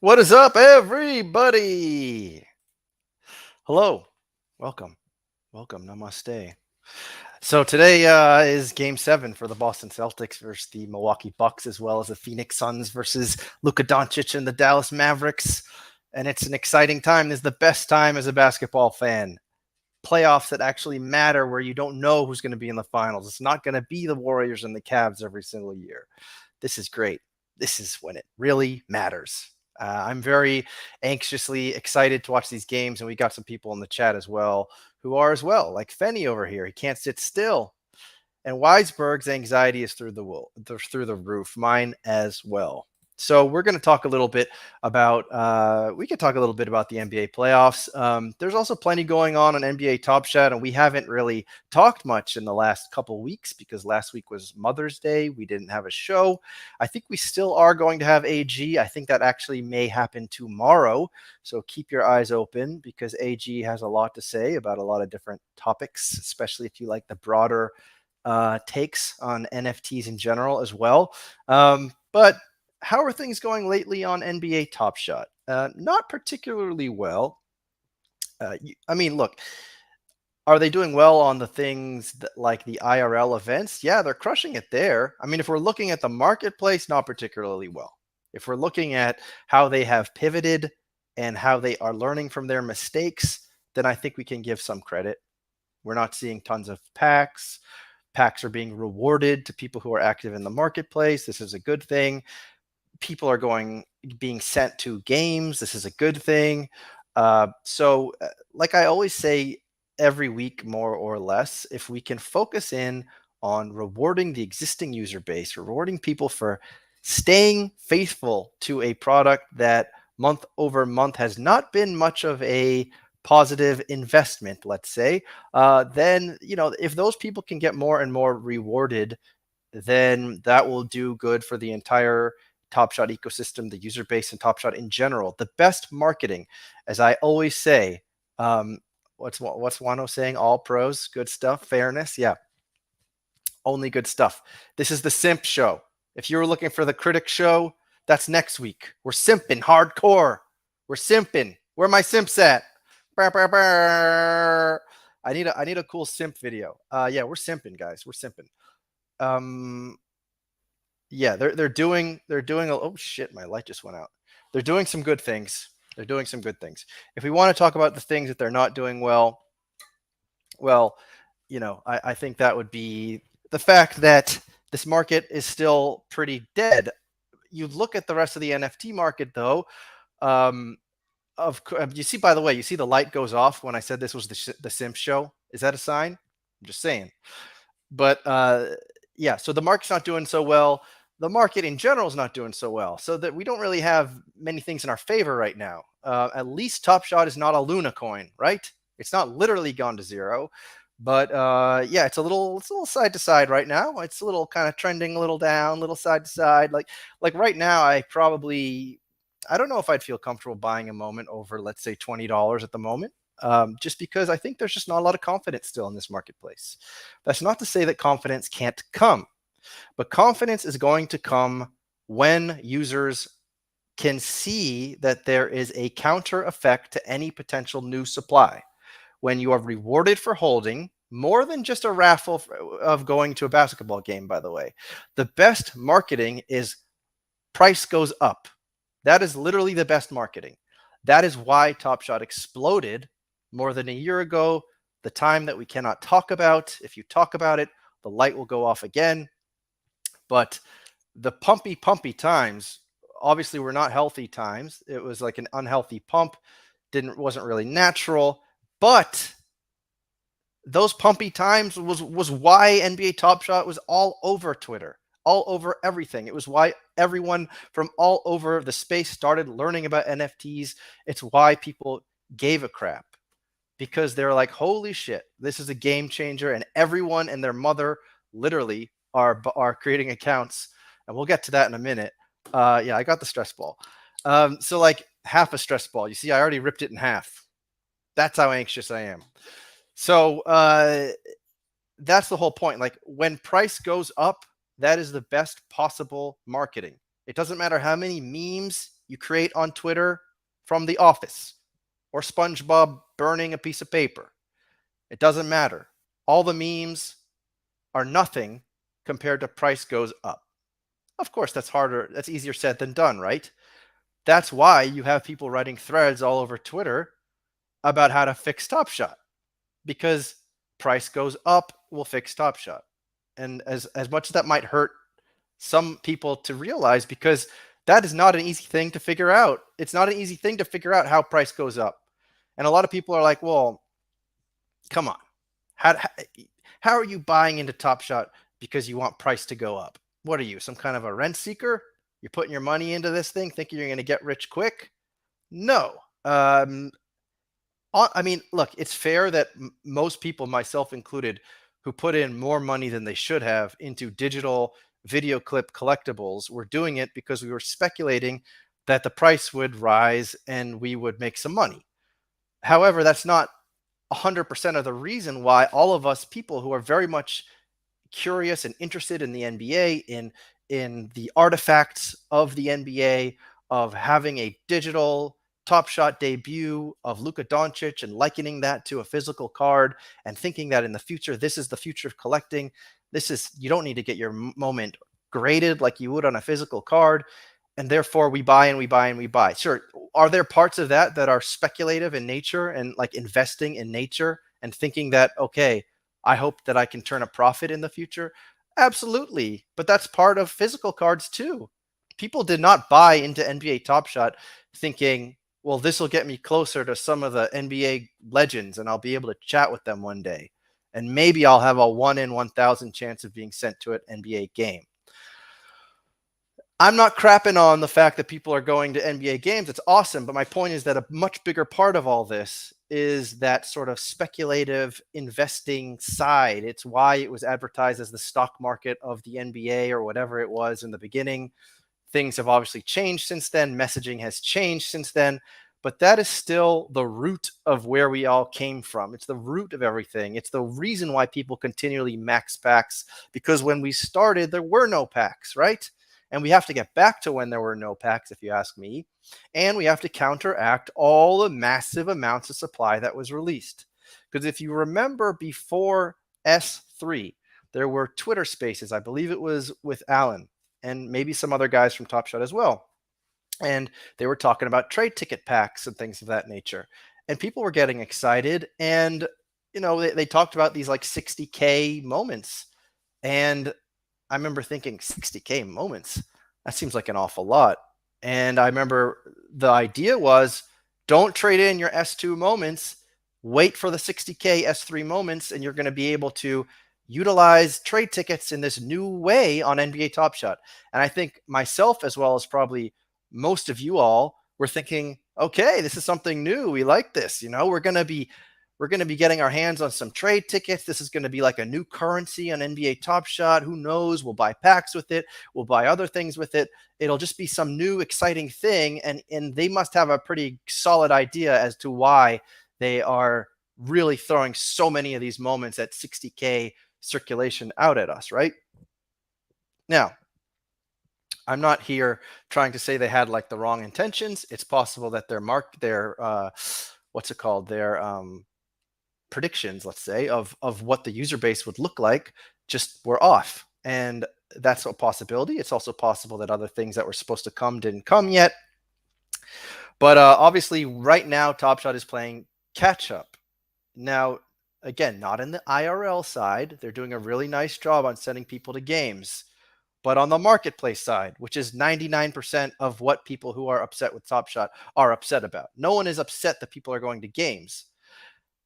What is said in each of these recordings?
What is up, everybody? Hello. Welcome. Welcome. Namaste. So today is Game 7 for the Boston Celtics versus the Milwaukee Bucks, as well as the Phoenix Suns versus Luka Doncic and the Dallas Mavericks. And it's an exciting time. This is the best time as a basketball fan. Playoffs that actually matter, where you don't know who's going to be in the finals. It's not going to be the Warriors and the Cavs every single year. This is great. This is when it really matters. I'm very anxiously excited to watch these games, and we got some people in the chat as well who are as well, like Fenny over here. He can't sit still, and Weisberg's anxiety is through the roof. Mine as well. So we're going to talk a little bit about we could talk a little bit about the NBA playoffs. There's also plenty going on NBA Top Shot, and we haven't really talked much in the last couple weeks because last week was Mother's Day. We didn't have a show. I think we still are going to have AG. I think that actually may happen tomorrow. So keep your eyes open because AG has a lot to say about a lot of different topics, especially if you like the broader takes on NFTs in general as well. But how are things going lately on NBA Top Shot? Not particularly well. Look, are they doing well on the things that, like the IRL events? Yeah, they're crushing it there. I mean, if we're looking at the marketplace, not particularly well. If we're looking at how they have pivoted and how they are learning from their mistakes, then I think we can give some credit. We're not seeing tons of packs. Packs are being rewarded to people who are active in the marketplace. This is a good thing. People are being sent to games. This is a good thing. Like I always say every week, more or less, if we can focus in on rewarding the existing user base, rewarding people for staying faithful to a product that month over month has not been much of a positive investment, let's say, then, if those people can get more and more rewarded, then that will do good for the entire Top Shot ecosystem, the user base, and Top Shot in general. The best marketing, as I always say, what's Wano saying? All pros, good stuff, fairness. Yeah, only good stuff. This is the simp show. If you were looking for the critic show, that's next week. We're simping hardcore. We're simping. Where my simps at? Burr, burr, burr. I need a cool simp video. Yeah, we're simping, guys. We're simping. Yeah, they're doing oh shit, my light just went out. They're doing some good things. They're doing some good things. If we want to talk about the things that they're not doing well, I think that would be the fact that this market is still pretty dead. You look at the rest of the NFT market, though. You see, by the way, you see the light goes off when I said this was the simp show. Is that a sign? I'm just saying. But yeah, so the market's not doing so well. The market in general is not doing so well. So that we don't really have many things in our favor right now. At least Top Shot is not a Luna coin, right? It's not literally gone to zero. But yeah, it's a little side to side right now. It's a little kind of trending a little down, little side to side. Like right now, I don't know if I'd feel comfortable buying a moment over, let's say, $20 at the moment. Just because I think there's just not a lot of confidence still in this marketplace. That's not to say that confidence can't come, but confidence is going to come when users can see that there is a counter effect to any potential new supply. When you are rewarded for holding, more than just a raffle of going to a basketball game, by the way, the best marketing is price goes up. That is literally the best marketing. That is why Top Shot exploded more than a year ago, the time that we cannot talk about. If you talk about it, the light will go off again. But the pumpy times, obviously, were not healthy times. It was like an unhealthy pump. Wasn't really natural. But those pumpy times was why NBA Top Shot was all over Twitter, all over everything. It was why everyone from all over the space started learning about NFTs. It's why people gave a crap, because they're like, holy shit, this is a game changer, and everyone and their mother literally are creating accounts, and we'll get to that in a minute. Yeah, I got the stress ball. So like half a stress ball. You see, I already ripped it in half. That's how anxious I am. So that's the whole point. Like when price goes up, that is the best possible marketing. It doesn't matter how many memes you create on Twitter from The Office or SpongeBob burning a piece of paper. It doesn't matter. All the memes are nothing compared to price goes up. Of course, that's harder. That's easier said than done, right? That's why you have people writing threads all over Twitter about how to fix Top Shot, because price goes up will fix Top Shot. And as much as that might hurt some people to realize, because that is not an easy thing to figure out. It's not an easy thing to figure out how price goes up. And a lot of people are like, well, come on. How are you buying into Top Shot because you want price to go up? What are you, some kind of a rent seeker? You're putting your money into this thing thinking you're going to get rich quick? No. I mean, look, it's fair that most people, myself included, who put in more money than they should have into digital video clip collectibles were doing it because we were speculating that the price would rise and we would make some money. However, that's not 100% of the reason why all of us people who are very much curious and interested in the NBA, in the artifacts of the NBA, of having a digital Top Shot debut of Luka Doncic and likening that to a physical card and thinking that in the future, this is the future of collecting. You don't need to get your moment graded like you would on a physical card. And therefore we buy and we buy and we buy. Sure. Are there parts of that that are speculative in nature and like investing in nature and thinking that, okay, I hope that I can turn a profit in the future? Absolutely. But that's part of physical cards too. People did not buy into NBA Top Shot thinking, well, this will get me closer to some of the NBA legends and I'll be able to chat with them one day. And maybe I'll have a 1 in 1,000 chance of being sent to an NBA game. I'm not crapping on the fact that people are going to NBA games. It's awesome. But my point is that a much bigger part of all this is that sort of speculative investing side. It's why it was advertised as the stock market of the NBA or whatever it was in the beginning. Things have obviously changed since then. Messaging has changed since then. But that is still the root of where we all came from. It's the root of everything. It's the reason why people continually max packs, because when we started, there were no packs, right? And we have to get back to when there were no packs, if you ask me. And we have to counteract all the massive amounts of supply that was released. Because if you remember before S3, there were Twitter spaces. I believe it was with Alan and maybe some other guys from Top Shot as well. And they were talking about trade ticket packs and things of that nature. And people were getting excited. And, they talked about these like 60K moments. And I remember thinking 60K moments, that seems like an awful lot. And I remember the idea was, don't trade in your S2 moments, wait for the 60K S3 moments, and you're going to be able to utilize trade tickets in this new way on NBA Top Shot. And I think myself, as well as probably most of you all, were thinking, okay, this is something new. We like this. We're going to be getting our hands on some trade tickets. This is going to be like a new currency on NBA Top Shot. Who knows? We'll buy packs with it. We'll buy other things with it. It'll just be some new exciting thing. And they must have a pretty solid idea as to why they are really throwing so many of these moments at 60K circulation out at us, right? Now, I'm not here trying to say they had like the wrong intentions. It's possible that their predictions, let's say, of what the user base would look like just were off. And that's a possibility. It's also possible that other things that were supposed to come didn't come yet. But obviously right now, Top Shot is playing catch up. Now, again, not in the IRL side. They're doing a really nice job on sending people to games. But on the marketplace side, which is 99% of what people who are upset with Top Shot are upset about. No one is upset that people are going to games.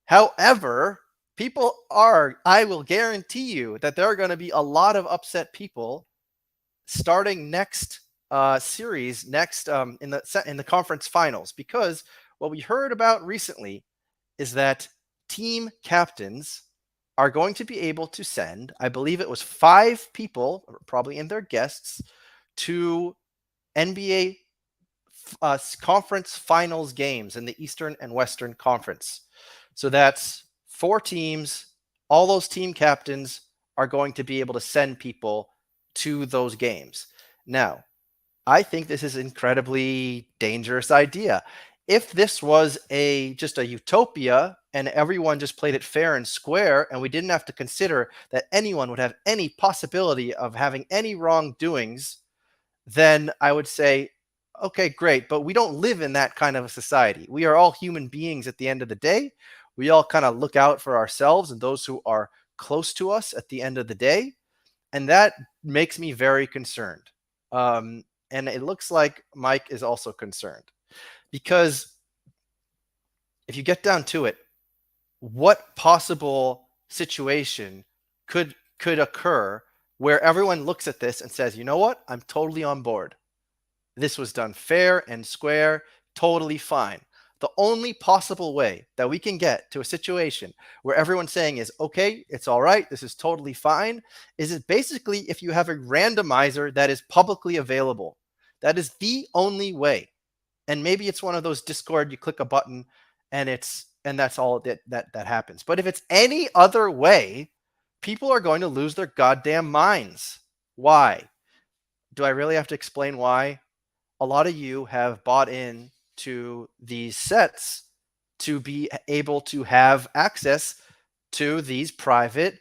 However, I will guarantee you that there are going to be a lot of upset people starting next series, in the conference finals, because what we heard about recently is that team captains are going to be able to send, I believe it was 5 people, probably in their guests, to NBA conference finals games in the Eastern and Western Conference. So that's 4 teams. All those team captains are going to be able to send people to those games. Now, I think this is an incredibly dangerous idea. If this was a just a utopia and everyone just played it fair and square and we didn't have to consider that anyone would have any possibility of having any wrongdoings, then I would say, okay, great. But we don't live in that kind of a society. We are all human beings at the end of the day. We all kind of look out for ourselves and those who are close to us at the end of the day. And that makes me very concerned. Um, and it looks like Mike is also concerned because if you get down to it, what possible situation could occur where everyone looks at this and says, you know what, I'm totally on board. This was done fair and square, totally fine. The only possible way that we can get to a situation where everyone's saying is, okay, it's all right, this is totally fine, is it basically if you have a randomizer that is publicly available. That is the only way. And maybe it's one of those Discord, you click a button and that's all that happens. But if it's any other way, people are going to lose their goddamn minds. Why? Do I really have to explain why? A lot of you have bought in to these sets to be able to have access to these private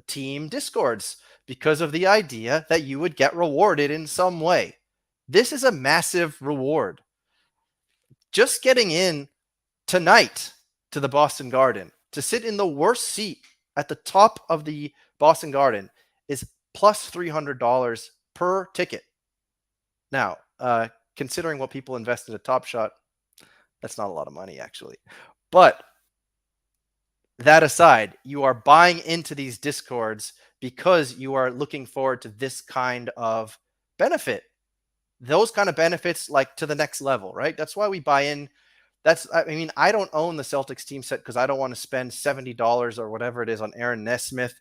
team discords because of the idea that you would get rewarded in some way. This is a massive reward. Just getting in tonight to the Boston Garden to sit in the worst seat at the top of the Boston Garden is plus $300 per ticket. Now, considering what people invest in a Top Shot, that's not a lot of money actually. But that aside, you are buying into these discords because you are looking forward to this kind of benefit. Those kind of benefits like to the next level, right? That's why we buy in. I mean, I don't own the Celtics team set because I don't want to spend $70 or whatever it is on Aaron Nesmith.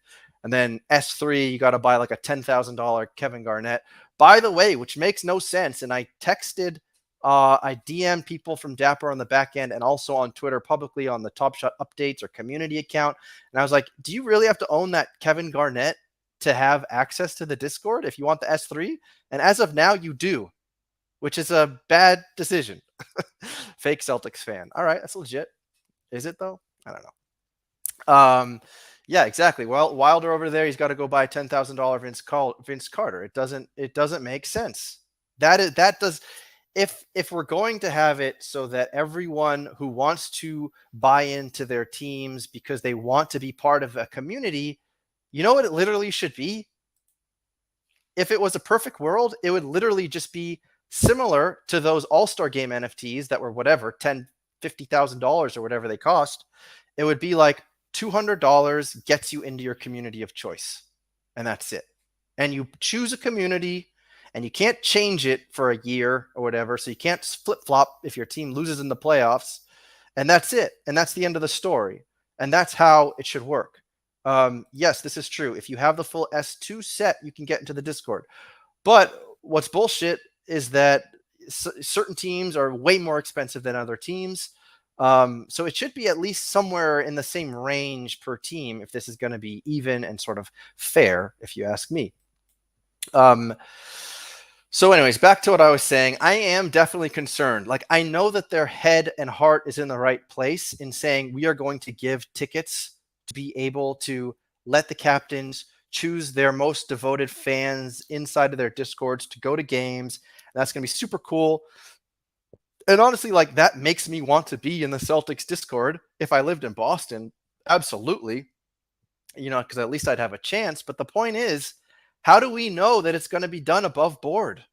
And then S3, you got to buy like a $10,000 Kevin Garnett. By the way, which makes no sense. And I DM'd people from Dapper on the back end and also on Twitter publicly on the Top Shot updates or community account. And I was like, do you really have to own that Kevin Garnett to have access to the Discord if you want the S3? And as of now, you do, which is a bad decision. Fake Celtics fan. All right, that's legit. Is it though? I don't know. Yeah, exactly. Well, Wilder over there, he's got to go buy $10,000 Vince Carter. It doesn't make sense. That does. If we're going to have it so that everyone who wants to buy into their teams because they want to be part of a community, you know what it literally should be? If it was a perfect world, it would literally just be similar to those All-Star Game NFTs that were whatever, $10,000, $50,000 or whatever they cost. It would be like $200 gets you into your community of choice. And that's it. And you choose a community and you can't change it for a year or whatever. So you can't flip-flop if your team loses in the playoffs. And that's it. And that's the end of the story. And that's how it should work. Yes, this is true. If you have the full S2 set, you can get into the Discord. But what's bullshit is that certain teams are way more expensive than other teams. So it should be at least somewhere in the same range per team if this is going to be even and sort of fair, if you ask me. So anyways, back to what I was saying. I am definitely concerned. Like, I know that their head and heart is in the right place in saying we are going to give tickets to be able to let the captains choose their most devoted fans inside of their discords to go to games. And that's going to be super cool. And honestly, like, that makes me want to be in the Celtics Discord if I lived in Boston. Absolutely. You know, because at least I'd have a chance. But the point is, how do we know that it's going to be done above board?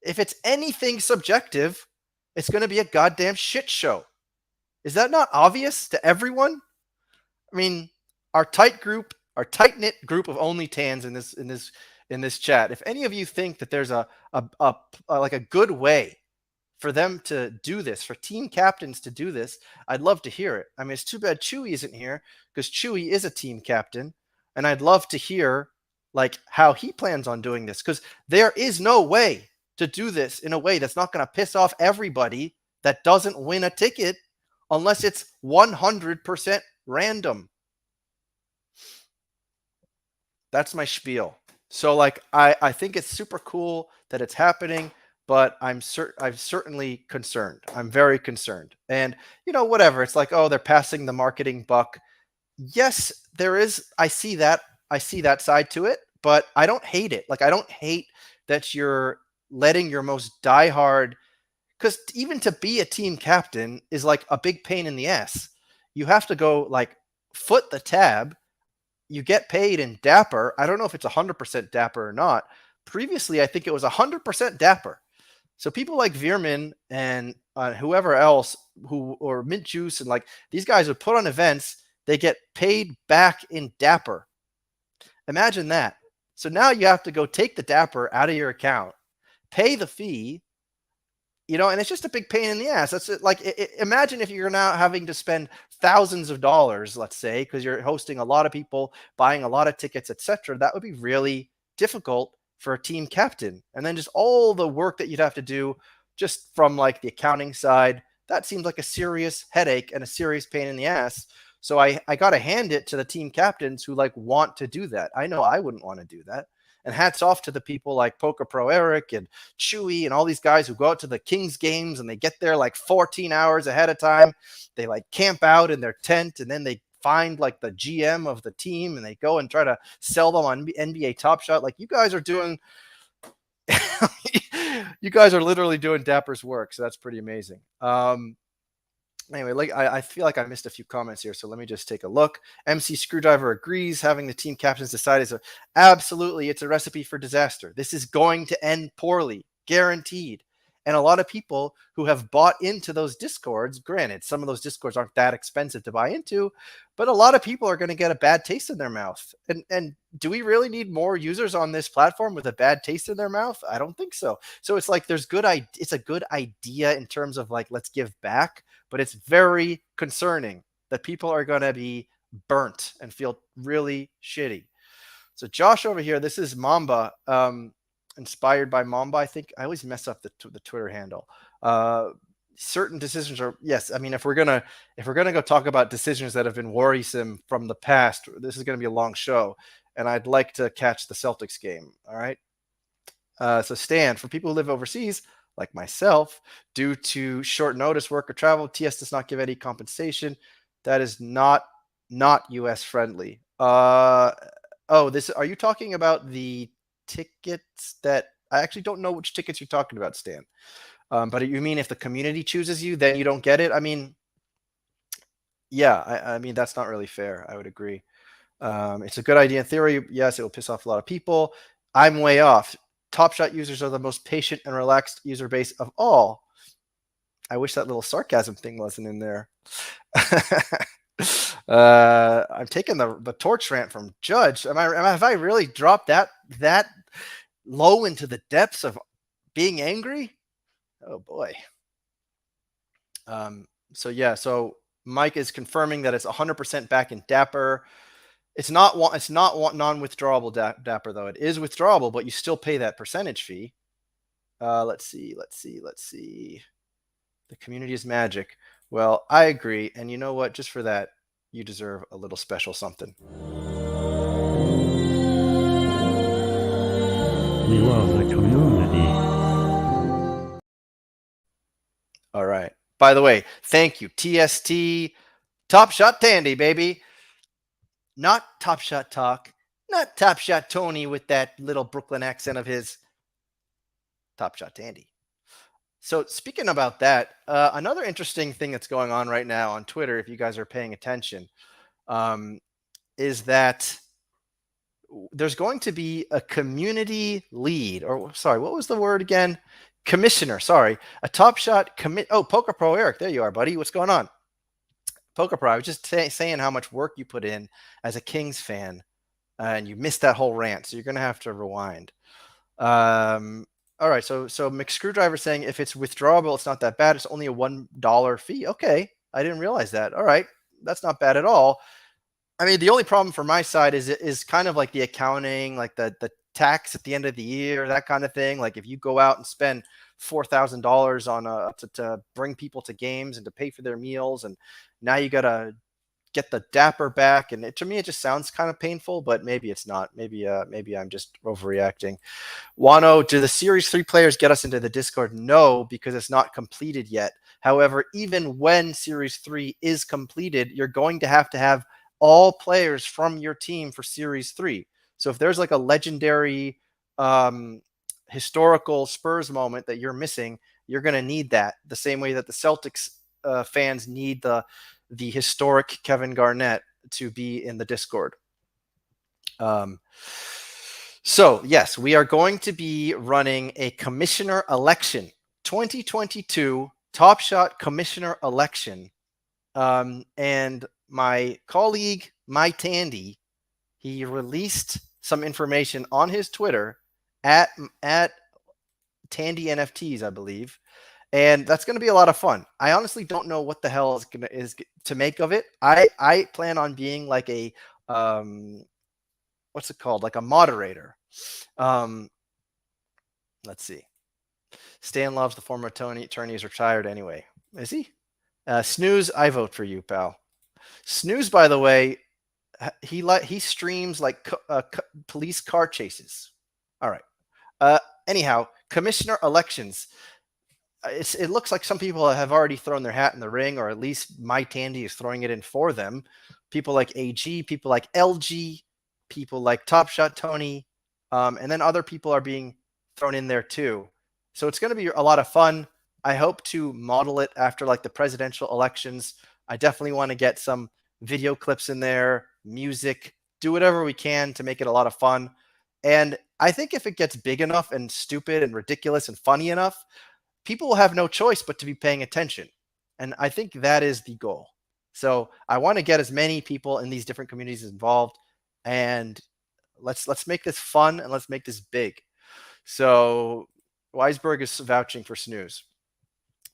If it's anything subjective, it's going to be a goddamn shit show. Is that not obvious to everyone? I mean, our tight-knit group of only tans in this chat. If any of you think that there's a good way for them to do this, for team captains to do this, I'd love to hear it. I mean, it's too bad Chewy isn't here because Chewy is a team captain, and I'd love to hear like how he plans on doing this, because there is no way to do this in a way that's not going to piss off everybody that doesn't win a ticket unless it's 100% random. That's my spiel. So like I think it's super cool that it's happening, but I'm certainly concerned. I'm very concerned. And whatever. It's like, oh, they're passing the marketing buck. Yes, there is. I see that side to it, but I don't hate it. Like I don't hate that you're letting your most diehard, because even to be a team captain is like a big pain in the ass. You have to go like foot the tab. You get paid in Dapper. I don't know if it's 100% Dapper or not. Previously, I think it was 100% Dapper. So people like Veerman and whoever else or Mint Juice and like these guys would put on events. They get paid back in Dapper. Imagine that. So now you have to go take the Dapper out of your account, pay the fee, and it's just a big pain in the ass. That's it. Like, imagine if you're now having to spend thousands of dollars, let's say, because you're hosting a lot of people, buying a lot of tickets, etc. That would be really difficult for a team captain. And then just all the work that you'd have to do just from like the accounting side, that seems like a serious headache and a serious pain in the ass. So I got to hand it to the team captains who like want to do that. I know I wouldn't want to do that. And hats off to the people like Poker Pro Eric and Chewy and all these guys who go out to the Kings games and they get there like 14 hours ahead of time. They like camp out in their tent and then they find like the GM of the team and they go and try to sell them on NBA Top Shot. Like you guys are doing, you guys are literally doing Dapper's work. So that's pretty amazing. Anyway, like I feel like I missed a few comments here, so let me just take a look. MC Screwdriver agrees. Having the team captains decide is absolutely, it's a recipe for disaster. This is going to end poorly, guaranteed. And a lot of people who have bought into those discords, granted, some of those discords aren't that expensive to buy into, but a lot of people are going to get a bad taste in their mouth. And do we really need more users on this platform with a bad taste in their mouth? I don't think so. So it's like it's a good idea in terms of like, let's give back, but it's very concerning that people are going to be burnt and feel really shitty. So Josh over here, this is Mamba, inspired by Mamba. I think I always mess up the Twitter handle. Certain decisions are, yes. I mean, if we're gonna go talk about decisions that have been worrisome from the past, this is gonna be a long show, and I'd like to catch the Celtics game. All right. So Stan, for people who live overseas, like myself, due to short notice work or travel, TS does not give any compensation. That is not US friendly. Are you talking about the tickets that I actually don't know which tickets you're talking about, Stan? But you mean if the community chooses you, then you don't get it? I mean, yeah, I mean, that's not really fair. I would agree. It's a good idea in theory. Yes, it will piss off a lot of people. I'm way off. Top Shot users are the most patient and relaxed user base of all. I wish that little sarcasm thing wasn't in there. I'm taking the torch rant from Judge. Have I really dropped that low into the depths of being angry? Oh boy. So yeah, so Mike is confirming that it's 100% back in Dapper. It's not non-withdrawable Dapper though. It is withdrawable, but you still pay that percentage fee. Let's see. The community is magic. Well, I agree, and you know what? Just for that, you deserve a little special something. We love the community. All right. By the way, thank you, TST, Top Shot Tandy, baby. Not Top Shot Talk, not Top Shot Tony with that little Brooklyn accent of his. Top Shot Tandy. So speaking about that, another interesting thing that's going on right now on Twitter, if you guys are paying attention, is that there's going to be a community lead, or sorry, what was the word again? Commissioner, sorry, a Top Shot commit. Oh, Poker Pro Eric, there you are, buddy. What's going on? Poker Pro, I was just saying how much work you put in as a Kings fan, and you missed that whole rant, so you're going to have to rewind. All right, so McScrewdriver saying if it's withdrawable, it's not that bad. It's only a $1 fee. Okay, I didn't realize that. All right, that's not bad at all. I mean, the only problem for my side is kind of like the accounting, like the tax at the end of the year, that kind of thing. Like if you go out and spend $4,000 on to bring people to games and to pay for their meals, and now you got to get the Dapper back, and to me it just sounds kind of painful, but maybe it's not. Maybe I'm just overreacting. Wano, do the Series 3 players get us into the Discord? No, because it's not completed yet. However, even when Series 3 is completed, you're going to have all players from your team for Series 3. So if there's like a legendary historical Spurs moment that you're missing, you're going to need that the same way that the Celtics fans need the historic Kevin Garnett to be in the Discord. So yes, we are going to be running a commissioner election, 2022 Top Shot commissioner election. And my colleague, My Tandy, he released some information on his Twitter at Tandy NFTs, I believe. And that's going to be a lot of fun. I honestly don't know what the hell is to make of it. I plan on being like a what's it called? Like a moderator. Let's see. Stan loves the former attorney is retired anyway. Is he? Snooze, I vote for you, pal. Snooze, by the way, he streams like police car chases. All right. Anyhow, commissioner elections. It looks like some people have already thrown their hat in the ring, or at least My Tandy is throwing it in for them. People like AG, people like LG, people like Top Shot Tony, and then other people are being thrown in there too. So it's going to be a lot of fun. I hope to model it after like the presidential elections. I definitely want to get some video clips in there, music, do whatever we can to make it a lot of fun. And I think if it gets big enough and stupid and ridiculous and funny enough, people will have no choice but to be paying attention. And I think that is the goal. So I want to get as many people in these different communities involved, and let's make this fun and let's make this big. So Weisberg is vouching for Snooze.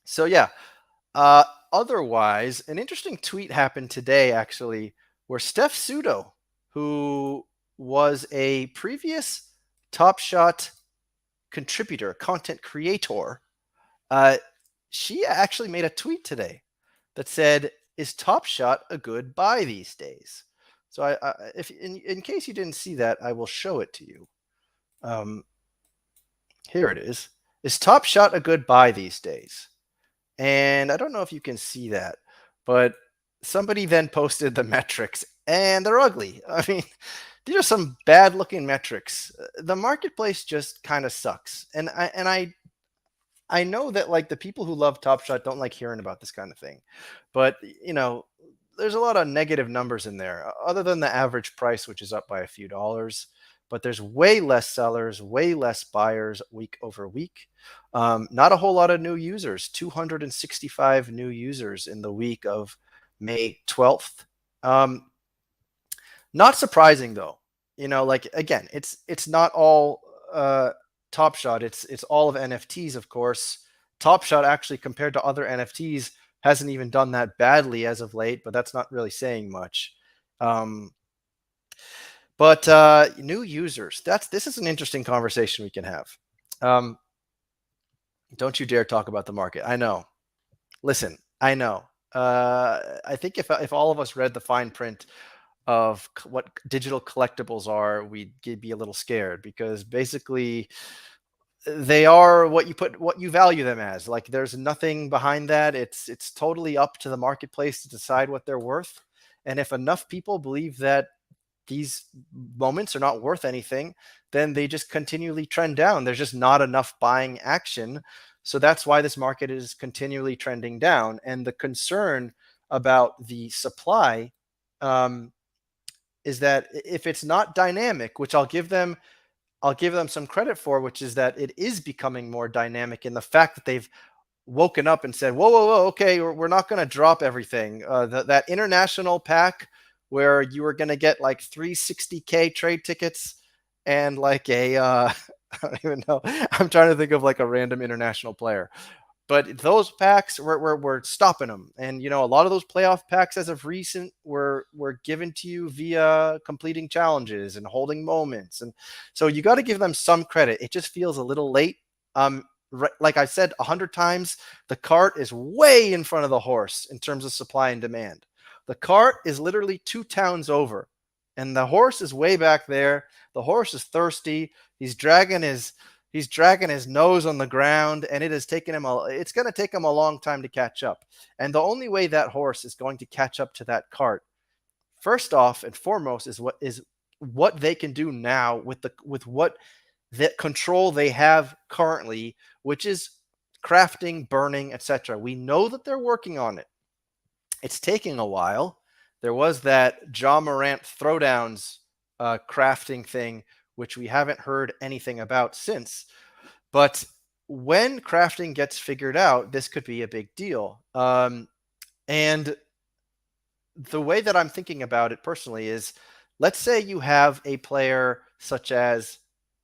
So yeah. Otherwise, an interesting tweet happened today, actually, where Steph Sudo, who was a previous Top Shot contributor, content creator, she actually made a tweet today that said, "Is Top Shot a good buy these days?" So if in case you didn't see that, I will show it to you. Here it is. Is Top Shot a good buy these days? And I don't know if you can see that, but somebody then posted the metrics, and they're ugly. I mean, these are some bad looking metrics. The marketplace just kind of sucks. And I know that like the people who love Top Shot don't like hearing about this kind of thing, but there's a lot of negative numbers in there, other than the average price, which is up by a few dollars. But there's way less sellers, way less buyers week over week. Not a whole lot of new users, 265 new users in the week of May 12th. Not surprising though. Like again, it's not all Top Shot. It's all of NFTs, of course. Top Shot actually, compared to other NFTs, hasn't even done that badly as of late, but that's not really saying much. But new users, this is an interesting conversation we can have. Don't you dare talk about the market. I know. Listen, I know. I think if all of us read the fine print of what digital collectibles are, we'd be a little scared, because basically they are what you value them as. Like there's nothing behind that. It's totally up to the marketplace to decide what they're worth. And if enough people believe that these moments are not worth anything, then they just continually trend down. There's just not enough buying action. So that's why this market is continually trending down. And the concern about the supply is that if it's not dynamic, which I'll give them some credit for, which is that it is becoming more dynamic in the fact that they've woken up and said, whoa, okay, we're not going to drop everything. That international pack where you were going to get like 360K trade tickets and like I don't even know. I'm trying to think of like a random international player. But those packs, we're stopping them. And, a lot of those playoff packs as of recent were given to you via completing challenges and holding moments. And so you got to give them some credit. It just feels a little late. Like I said 100 times, the cart is way in front of the horse in terms of supply and demand. The cart is literally 2 towns over, and the horse is way back there. The horse is thirsty. He's dragging his nose on the ground, and it's going to take him a long time to catch up. And the only way that horse is going to catch up to that cart, first off and foremost, is what they can do now with what that control they have currently, which is crafting, burning, etc. We know that they're working on it. It's taking a while. There was that Ja Morant throwdowns crafting thing, which we haven't heard anything about since. But when crafting gets figured out, this could be a big deal. And the way that I'm thinking about it personally is, let's say you have a player such as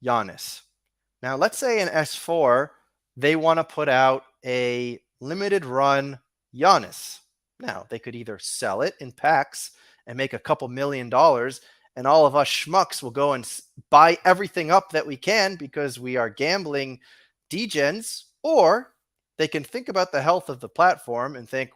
Giannis. Now, let's say in S4, they want to put out a limited run Giannis. Now, they could either sell it in packs and make a couple $1,000,000, and all of us schmucks will go and buy everything up that we can because we are gambling degens, or they can think about the health of the platform and think,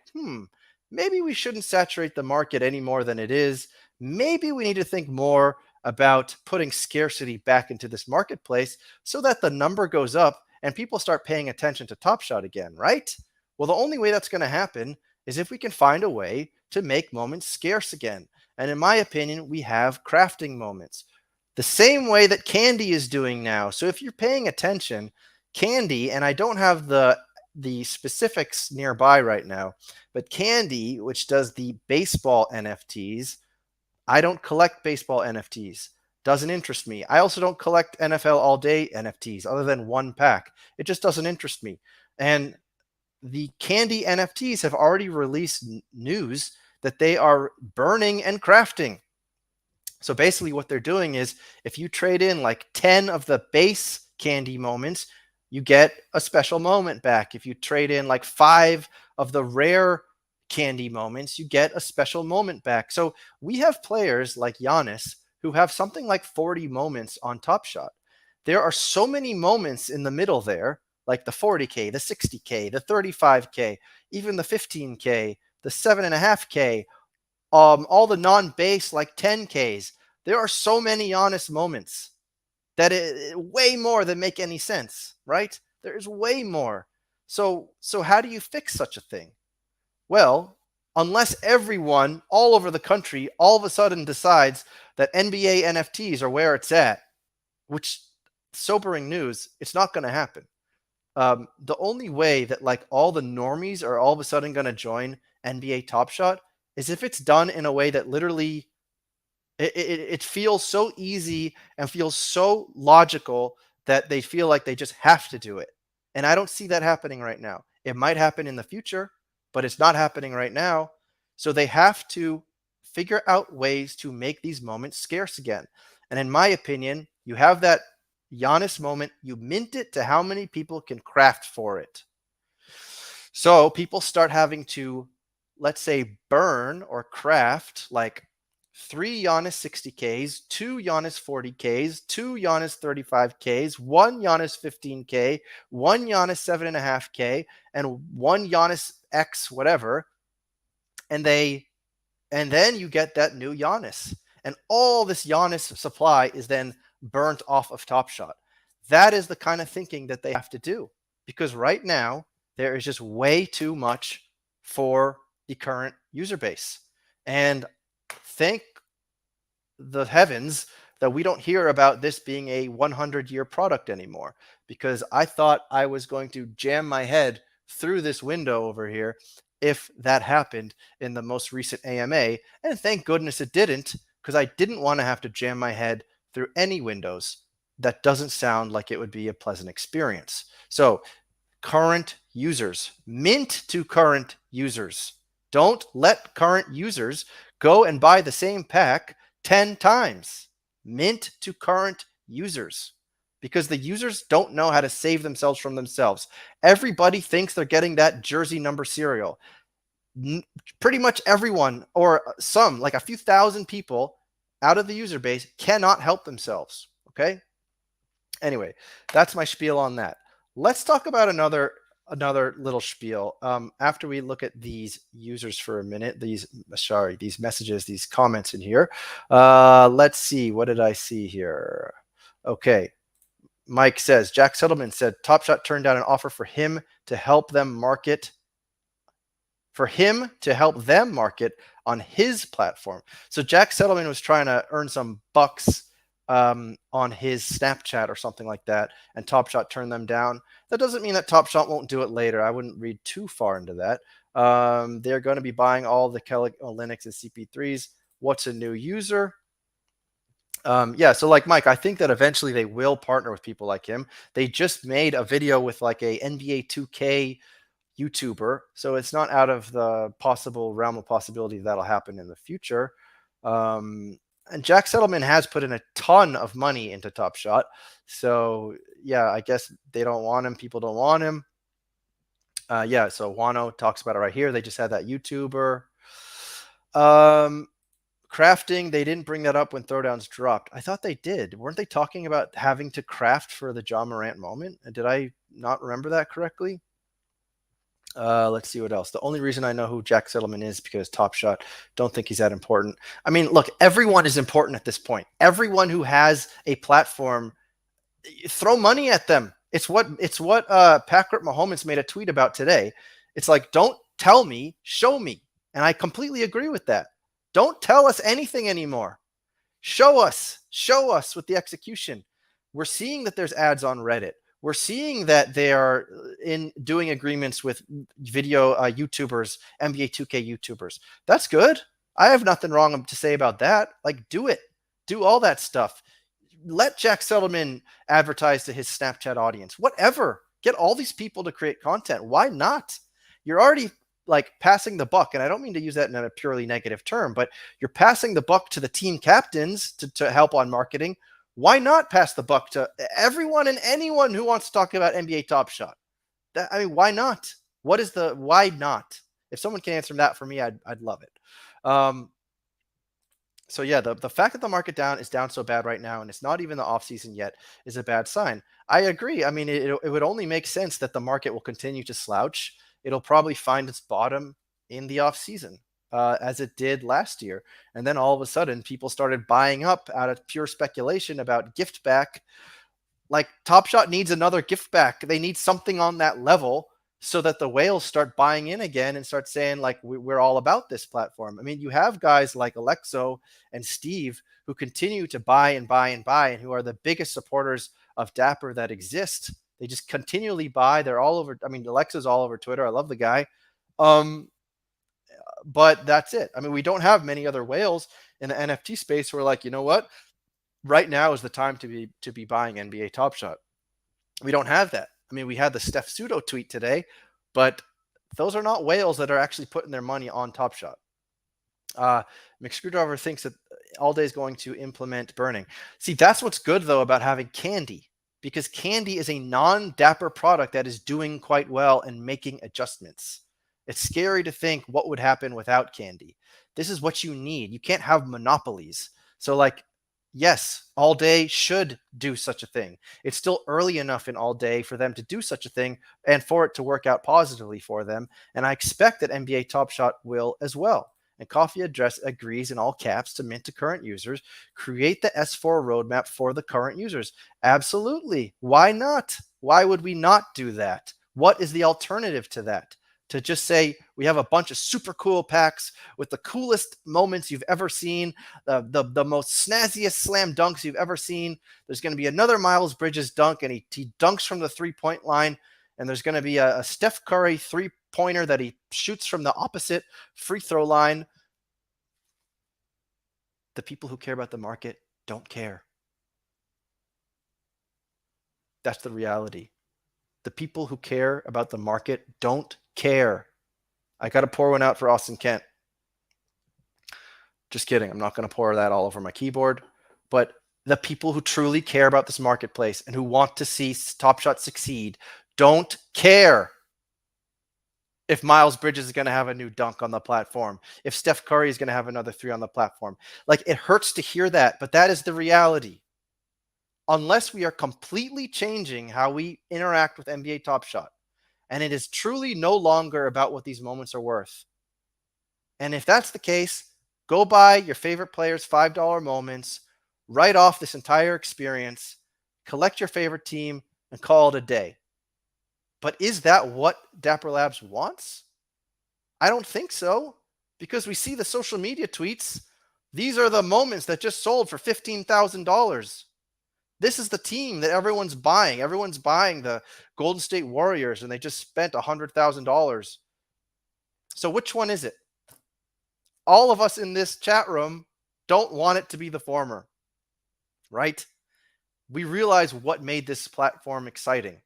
maybe we shouldn't saturate the market any more than it is. Maybe we need to think more about putting scarcity back into this marketplace so that the number goes up and people start paying attention to Top Shot again, right? Well, the only way that's going to happen is if we can find a way to make moments scarce again. And in my opinion, we have crafting moments the same way that Candy is doing now. So if you're paying attention, Candy, and I don't have the specifics nearby right now, but Candy, which does the baseball NFTs, I don't collect baseball NFTs. Doesn't interest me. I also don't collect NFL All Day NFTs other than one pack. It just doesn't interest me. And the Candy NFTs have already released news that they are burning and crafting. So basically what they're doing is, if you trade in like 10 of the base Candy moments, you get a special moment back. If you trade in like 5 of the rare Candy moments, you get a special moment back. So we have players like Giannis who have something like 40 moments on Top Shot. There are so many moments in the middle there, like the 40K, the 60K, the 35K, even the 15K, the 7.5K, all the non-base like 10Ks. There are so many Giannis moments that way more than make any sense, right? There is way more. So how do you fix such a thing? Well, unless everyone all over the country all of a sudden decides that NBA NFTs are where it's at, which, sobering news, it's not going to happen. The only way that like all the normies are all of a sudden going to join NBA Top Shot is if it's done in a way that literally it feels so easy and feels so logical that they feel like they just have to do it. And I don't see that happening right now. It might happen in the future, but it's not happening right now. So they have to figure out ways to make these moments scarce again. And in my opinion, you have that Giannis moment, you mint it to how many people can craft for it. So people start having to, let's say, burn or craft like 3 Giannis 60Ks, 2 Giannis 40Ks, 2 Giannis 35Ks, 1 Giannis 15K, 1 Giannis 7.5K, and 1 Giannis X whatever. And then you get that new Giannis. And all this Giannis supply is then burnt off of Top Shot. That is the kind of thinking that they have to do. Because right now, there is just way too much for the current user base. And thank the heavens that we don't hear about this being a 100-year product anymore, because I thought I was going to jam my head through this window over here if that happened in the most recent AMA. And thank goodness it didn't, because I didn't want to have to jam my head through any windows. That doesn't sound like it would be a pleasant experience. So current users, mint to current users. Don't let current users go and buy the same pack 10 times. Mint to current users, because the users don't know how to save themselves from themselves. Everybody thinks they're getting that jersey number cereal. Pretty much everyone, or some, like a few thousand people out of the user base, cannot help themselves. Okay? Anyway, that's my spiel on that. Let's talk about another another little spiel. After we look at these users for a minute, these messages, these comments in here. Let's see. What did I see here? Okay. Mike says, Jack Settleman said Top Shot turned down an offer for him to help them market on his platform. So Jack Settleman was trying to earn some bucks on his Snapchat or something like that, and Top Shot turned them down. That doesn't mean that Top Shot won't do it later. I wouldn't read too far into that. They're going to be buying all the Linux and CP3s. What's a new user? Yeah, so like Mike, I think that eventually they will partner with people like him. They just made a video with like a NBA 2K YouTuber, so it's not out of the possible realm of possibility that'll happen in the future. And Jack Settleman has put in a ton of money into Top Shot, so yeah, I guess they don't want him. People don't want him. Yeah, so Wano talks about it right here. They just had that YouTuber. Crafting, they didn't bring that up when throwdowns dropped. I thought they did. Weren't they talking about having to craft for the John Morant moment? Did I not remember that correctly? Let's see what else. The only reason I know who Jack Settleman is because Top Shot. Don't think he's that important. I mean, look, everyone is important at this point. Everyone who has a platform, throw money at them. It's what Patrick Mahomes made a tweet about today. It's like, don't tell me, show me. And I completely agree with that. Don't tell us anything anymore. Show us with the execution. We're seeing that there's ads on Reddit. We're seeing that they are in doing agreements with video YouTubers, NBA 2K YouTubers. That's good. I have nothing wrong to say about that. Like, do it. Do all that stuff. Let Jack Settleman advertise to his Snapchat audience. Whatever. Get all these people to create content. Why not? You're already like passing the buck, and I don't mean to use that in a purely negative term, but you're passing the buck to the team captains to help on marketing. Why not pass the buck to everyone and anyone who wants to talk about NBA Top Shot? I mean, why not? Why not? If someone can answer that for me, I'd love it. So yeah, the fact that the market is down so bad right now, and it's not even the off season yet, is a bad sign. I agree. I mean, it would only make sense that the market will continue to slouch. It'll probably find its bottom in the off season, as it did last year, and then all of a sudden, people started buying up out of pure speculation about gift back. Like, Top Shot needs another gift back. They need something on that level so that the whales start buying in again and start saying, like, we're all about this platform. I mean, you have guys like Alexo and Steve who continue to buy and buy and buy, and who are the biggest supporters of Dapper that exist. They just continually buy. They're all over. I mean, Alexo's all over Twitter. I love the guy. But that's it. I mean, we don't have many other whales in the NFT space who are like, you know what? Right now is the time to be buying NBA Top Shot. We don't have that. I mean, we had the Steph Pseudo tweet today, but those are not whales that are actually putting their money on Top Shot. McScrewdriver thinks that All Day is going to implement burning. See, that's what's good though about having Candy, because Candy is a non-Dapper product that is doing quite well and making adjustments. It's scary to think what would happen without Candy. This is what you need. You can't have monopolies. So like, yes, All Day should do such a thing. It's still early enough in All Day for them to do such a thing and for it to work out positively for them. And I expect that NBA Top Shot will as well. And Coffee Address agrees in all caps to mint to current users, create the S4 roadmap for the current users. Absolutely. Why not? Why would we not do that? What is the alternative to that? To just say we have a bunch of super cool packs with the coolest moments you've ever seen, the most snazziest slam dunks you've ever seen. There's going to be another Miles Bridges dunk, and he dunks from the 3-point line. And there's going to be a Steph Curry 3-pointer that he shoots from the opposite free throw line. The people who care about the market don't care. That's the reality. The people who care about the market don't care. I got to pour one out for Austin Kent. Just kidding. I'm not going to pour that all over my keyboard. But the people who truly care about this marketplace and who want to see Top Shot succeed don't care if Miles Bridges is going to have a new dunk on the platform, if Steph Curry is going to have another 3 on the platform. Like, it hurts to hear that, but that is the reality. Unless we are completely changing how we interact with NBA Top Shot, And it is truly no longer about what these moments are worth. And if that's the case, go buy your favorite players' $5 moments, write off this entire experience, collect your favorite team, and call it a day. But is that what Dapper Labs wants? I don't think so, because we see the social media tweets. These are the moments that just sold for $15,000. This is the team that everyone's buying. Everyone's buying the Golden State Warriors, and they just spent $100,000. So which one is it? All of us in this chat room don't want it to be the former, right? We realize what made this platform exciting,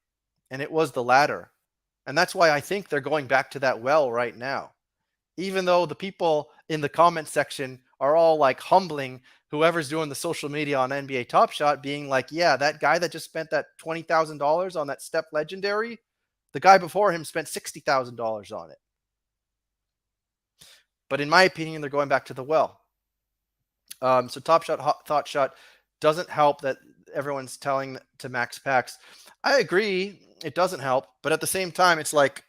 and it was the latter. And that's why I think they're going back to that well right now. Even though the people in the comment section are all like humbling whoever's doing the social media on NBA Top Shot, being like, yeah, that guy that just spent that $20,000 on that Step Legendary, the guy before him spent $60,000 on it. But in my opinion, they're going back to the well. So Top Shot, Thought Shot doesn't help that everyone's telling to max packs. I agree, it doesn't help, but at the same time, it's like,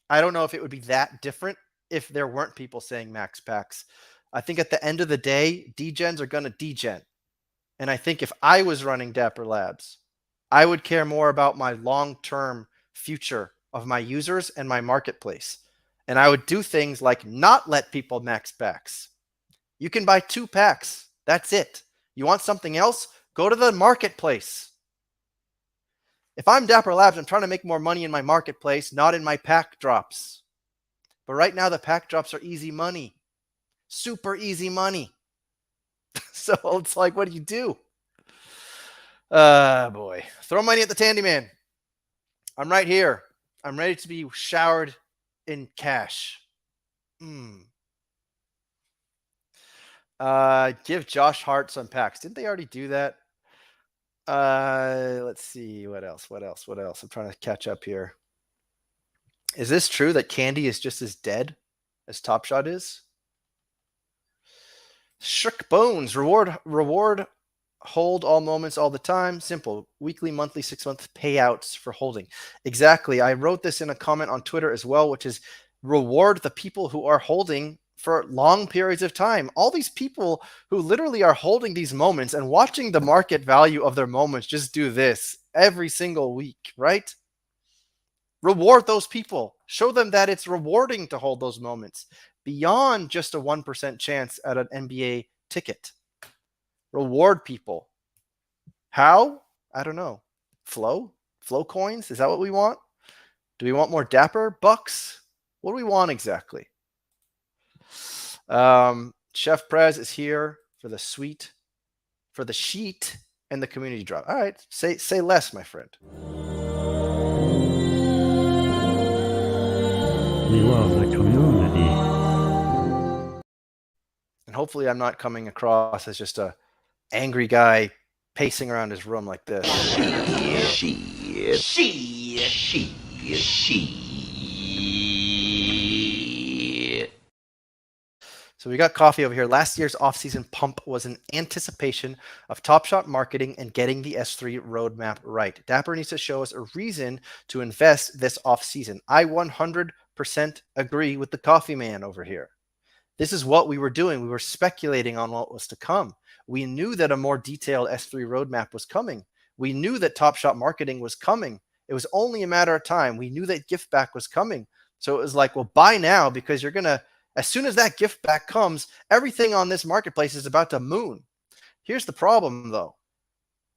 I don't know if it would be that different if there weren't people saying max packs. I think at the end of the day, degens are going to degen. And I think if I was running Dapper Labs, I would care more about my long-term future of my users and my marketplace. And I would do things like not let people max packs. You can buy 2 packs. That's it. You want something else? Go to the marketplace. If I'm Dapper Labs, I'm trying to make more money in my marketplace, not in my pack drops. But right now, the pack drops are easy money. Super easy money. So it's like, what do you do? Boy. Throw money at the Tandy Man. I'm right here. I'm ready to be showered in cash. Give Josh Hart some packs. Didn't they already do that? Let's see. What else? I'm trying to catch up here. Is this true that Candy is just as dead as Top Shot is? Shook Bones. Reward. Hold all moments all the time. Simple. Weekly, monthly, 6-month payouts for holding. Exactly. I wrote this in a comment on Twitter as well, which is reward the people who are holding for long periods of time. All these people who literally are holding these moments and watching the market value of their moments just do this every single week, right? Reward those people. Show them that it's rewarding to hold those moments beyond just a 1% chance at an NBA ticket. Reward people. How? I don't know. Flow coins? Is that what we want? Do we want more Dapper bucks? What do we want exactly? Chef Prez is here for the sheet and the community drop. All right, say less, my friend. We love the community. And hopefully I'm not coming across as just a angry guy pacing around his room like this. So we got coffee over here. Last year's off-season pump was an anticipation of Top Shot marketing and getting the S3 roadmap right. Dapper needs to show us a reason to invest this off-season. I 100% agree with the coffee man over here. This is what we were doing. We were speculating on what was to come. We knew that a more detailed S3 roadmap was coming. We knew that Top Shot marketing was coming. It was only a matter of time. We knew that gift back was coming. So it was like, well, buy now because you're going to, as soon as that gift back comes, everything on this marketplace is about to moon. Here's the problem, though.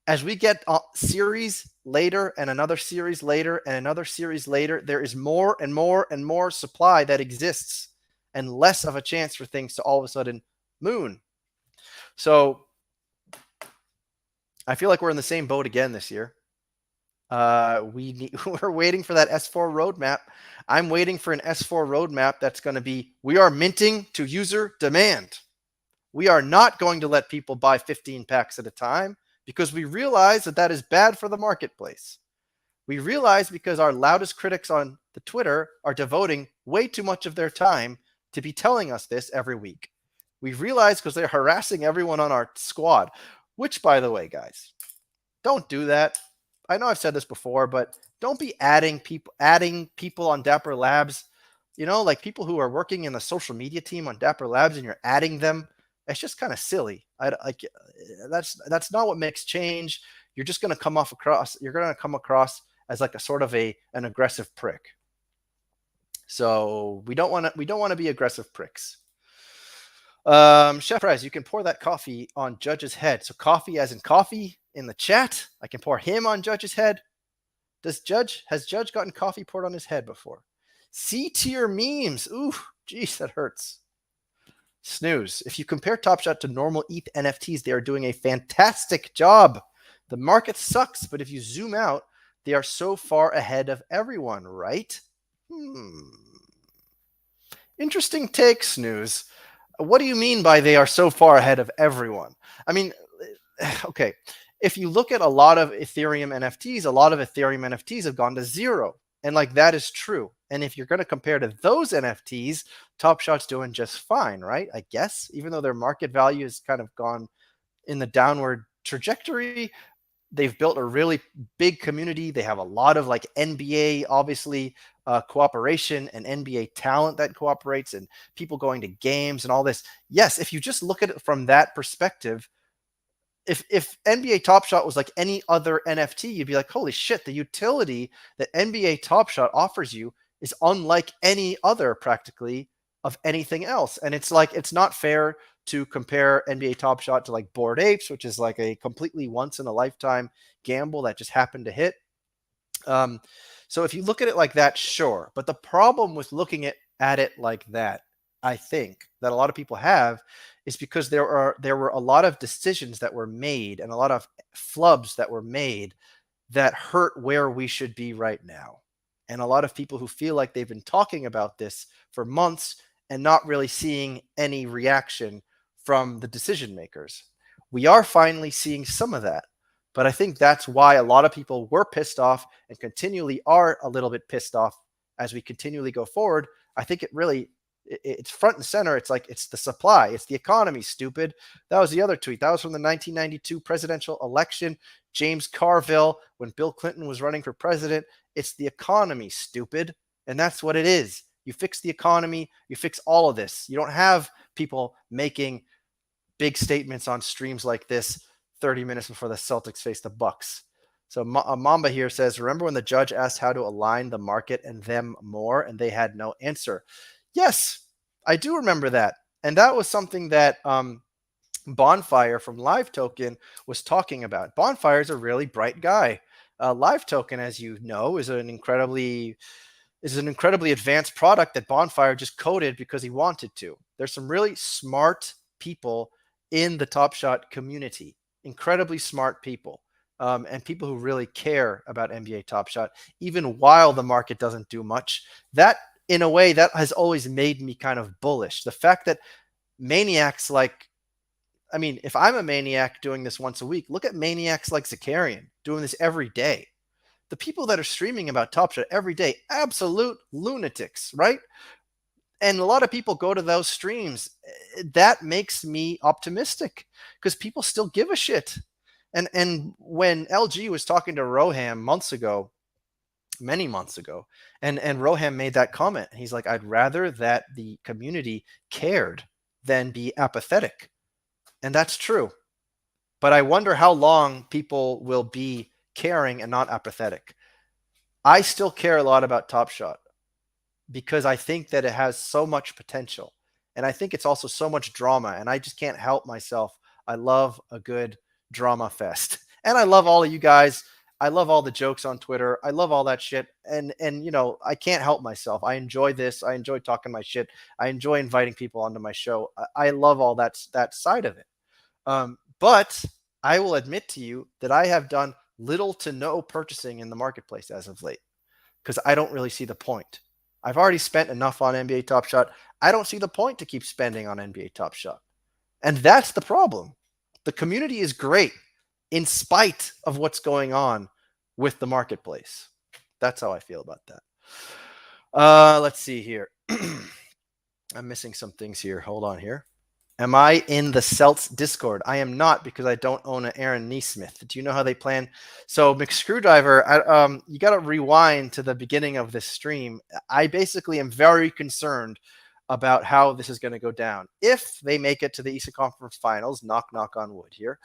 As we get a series later and another series later and another series later, there is more and more and more supply that exists and less of a chance for things to all of a sudden moon. So I feel like we're in the same boat again this year. We're waiting for that S4 roadmap. I'm waiting for an S4 roadmap that's going to be, we are minting to user demand. We are not going to let people buy 15 packs at a time because we realize that that is bad for the marketplace. We realize because our loudest critics on the Twitter are devoting way too much of their time to be telling us this every week. We realize because they're harassing everyone on our squad, which, by the way, guys, don't do that. I know I've said this before, but Don't be adding people on Dapper Labs. Like people who are working in the social media team on Dapper Labs, and you're adding them. It's just kind of silly. That's not what makes change. You're just going to come across as like a sort of an aggressive prick. So we don't want to be aggressive pricks. Chef Perez, you can pour that coffee on Judge's head. So coffee as in coffee in the chat. I can pour him on Judge's head. Has Judge gotten coffee poured on his head before? C tier memes. Ooh, geez, that hurts. Snooze. If you compare Top Shot to normal ETH NFTs, they are doing a fantastic job. The market sucks, but if you zoom out, they are so far ahead of everyone, right? Interesting take, Snooze. What do you mean by they are so far ahead of everyone? I mean, okay, if you look at a lot of Ethereum NFTs have gone to zero. And like that is true. And if you're going to compare to those NFTs, Top Shot's doing just fine, right? I guess, even though their market value has kind of gone in the downward trajectory, they've built a really big community. They have a lot of like NBA, obviously, cooperation and NBA talent that cooperates and people going to games and all this. Yes, if you just look at it from that perspective, if NBA Top Shot was like any other NFT, you'd be like, holy shit, the utility that NBA Top Shot offers you is unlike any other practically of anything else. And it's like, it's not fair to compare NBA Top Shot to like Bored Apes, which is like a completely once in a lifetime gamble that just happened to hit. So if you look at it like that, sure. But the problem with looking at it like that, I think that a lot of people have, is because there were a lot of decisions that were made and a lot of flubs that were made that hurt where we should be right now. And a lot of people who feel like they've been talking about this for months and not really seeing any reaction from the decision makers. We are finally seeing some of that. But I think that's why a lot of people were pissed off and continually are a little bit pissed off as we continually go forward. I think it's front and center. It's like, it's the supply. It's the economy, stupid. That was the other tweet. That was from the 1992 presidential election. James Carville, when Bill Clinton was running for president. It's the economy, stupid. And that's what it is. You fix the economy, you fix all of this. You don't have people making big statements on streams like this 30 minutes before the Celtics face the Bucks. So Mamba here says, remember when the judge asked how to align the market and them more, and they had no answer? Yes, I do remember that. And that was something that Bonfire from Live Token was talking about. Bonfire is a really bright guy. Live Token, as you know, is an incredibly advanced product that Bonfire just coded because he wanted to. There's some really smart people in the Top Shot community, incredibly smart people, and people who really care about NBA Top Shot, even while the market doesn't do much. That, in a way, that has always made me kind of bullish. The fact that maniacs like, I mean, if I'm a maniac doing this once a week, look at maniacs like Zakarian doing this every day. The people that are streaming about Top Shot every day, absolute lunatics, right? And a lot of people go to those streams. That makes me optimistic because people still give a shit. And when LG was talking to Roham many months ago, and Roham made that comment, he's like, I'd rather that the community cared than be apathetic. And that's true. But I wonder how long people will be caring and not apathetic. I still care a lot about Top Shot because I think that it has so much potential. And I think it's also so much drama. And I just can't help myself. I love a good drama fest. And I love all of you guys. I love all the jokes on Twitter. I love all that shit. And you know, I can't help myself. I enjoy this. I enjoy talking my shit. I enjoy inviting people onto my show. I love all that side of it. But I will admit to you that I have done little to no purchasing in the marketplace as of late because I don't really see the point. I've already spent enough on NBA Top Shot. I don't see the point to keep spending on NBA Top Shot. And that's the problem. The community is great in spite of what's going on with the marketplace. That's how I feel about that. Let's see here. I'm missing some things here. Hold on here. Am I in the Celts Discord? I am not because I don't own an Aaron Neesmith. Do you know how they plan? So McScrewdriver, you got to rewind to the beginning of this stream. I basically am very concerned about how this is going to go down. If they make it to the Eastern Conference Finals, knock on wood here,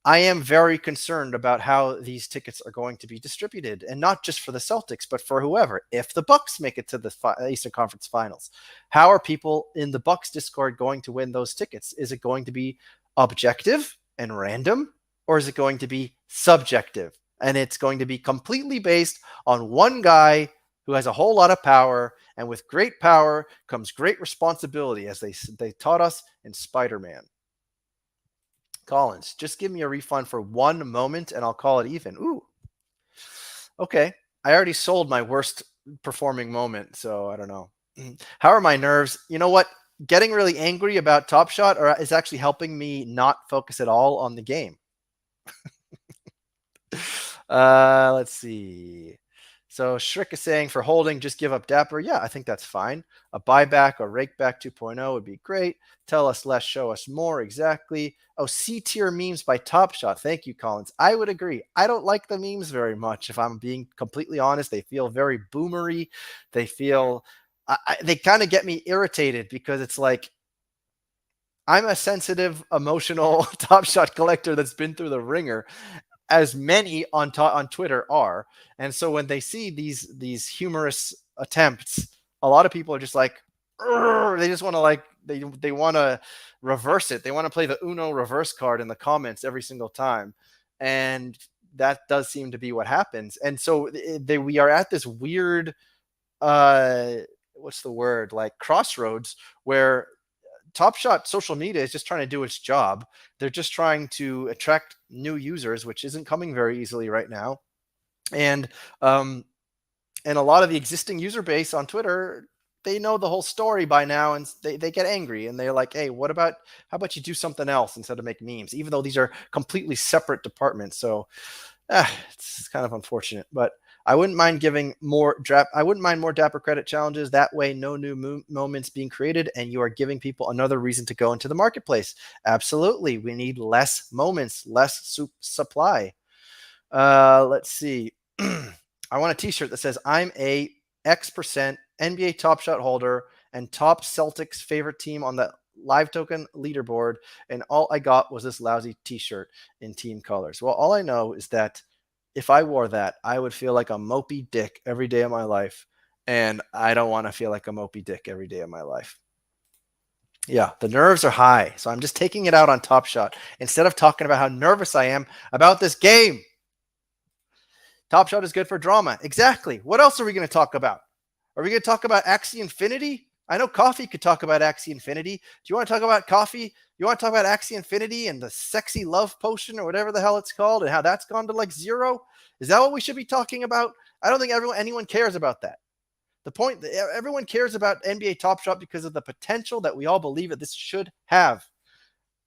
I am very concerned about how these tickets are going to be distributed, and not just for the Celtics, but for whoever. If the Bucks make it to the Eastern Conference Finals, how are people in the Bucks Discord going to win those tickets? Is it going to be objective and random, or is it going to be subjective? And it's going to be completely based on one guy who has a whole lot of power, and with great power comes great responsibility, as they taught us in Spider-Man. Collins, just give me a refund for one moment and I'll call it even. Ooh. Okay. I already sold my worst performing moment, so I don't know. How are my nerves? You know what? Getting really angry about Top Shot is actually helping me not focus at all on the game. Let's see. So Shrick is saying for holding, just give up Dapper. Yeah, I think that's fine. A buyback or rakeback 2.0 would be great. Tell us less, show us more. Exactly. Oh, C-tier memes by Top Shot. Thank you, Collins. I would agree. I don't like the memes very much. If I'm being completely honest, they feel very boomery. They feel, they kind of get me irritated because it's like, I'm a sensitive, emotional Top Shot collector that's been through the ringer, as many on Twitter are. And so when they see these humorous attempts, a lot of people are just like, they just want to like they want to reverse it. They want to play the Uno reverse card in the comments every single time, and that does seem to be what happens. And so we are at this weird, what's the word, like crossroads where Top Shot social media is just trying to do its job. They're just trying to attract new users, which isn't coming very easily right now. And and a lot of the existing user base on Twitter, they know the whole story by now, and they get angry and they're like, hey, how about you do something else instead of make memes, even though these are completely separate departments. So it's kind of unfortunate, but I wouldn't mind giving more I wouldn't mind more Dapper credit challenges. That way, no new moments being created, and you are giving people another reason to go into the marketplace. Absolutely, we need less moments, less supply. Let's see. I want a T-shirt that says "I'm a X% NBA Top Shot holder and top Celtics favorite team on the live token leaderboard, and all I got was this lousy T-shirt in team colors." Well, all I know is that if I wore that, I would feel like a mopey dick every day of my life, and I don't want to feel like a mopey dick every day of my life. Yeah, the nerves are high, so I'm just taking it out on Top Shot instead of talking about how nervous I am about this game. Top Shot is good for drama. Exactly. What else are we going to talk about? Are we going to talk about Axie Infinity? I know Coffee could talk about Axie Infinity. Do you want to talk about Coffee? You want to talk about Axie Infinity and the sexy love potion or whatever the hell it's called and how that's gone to like 0? Is that what we should be talking about? I don't think anyone cares about that. The point that everyone cares about NBA Top Shot because of the potential that we all believe that this should have.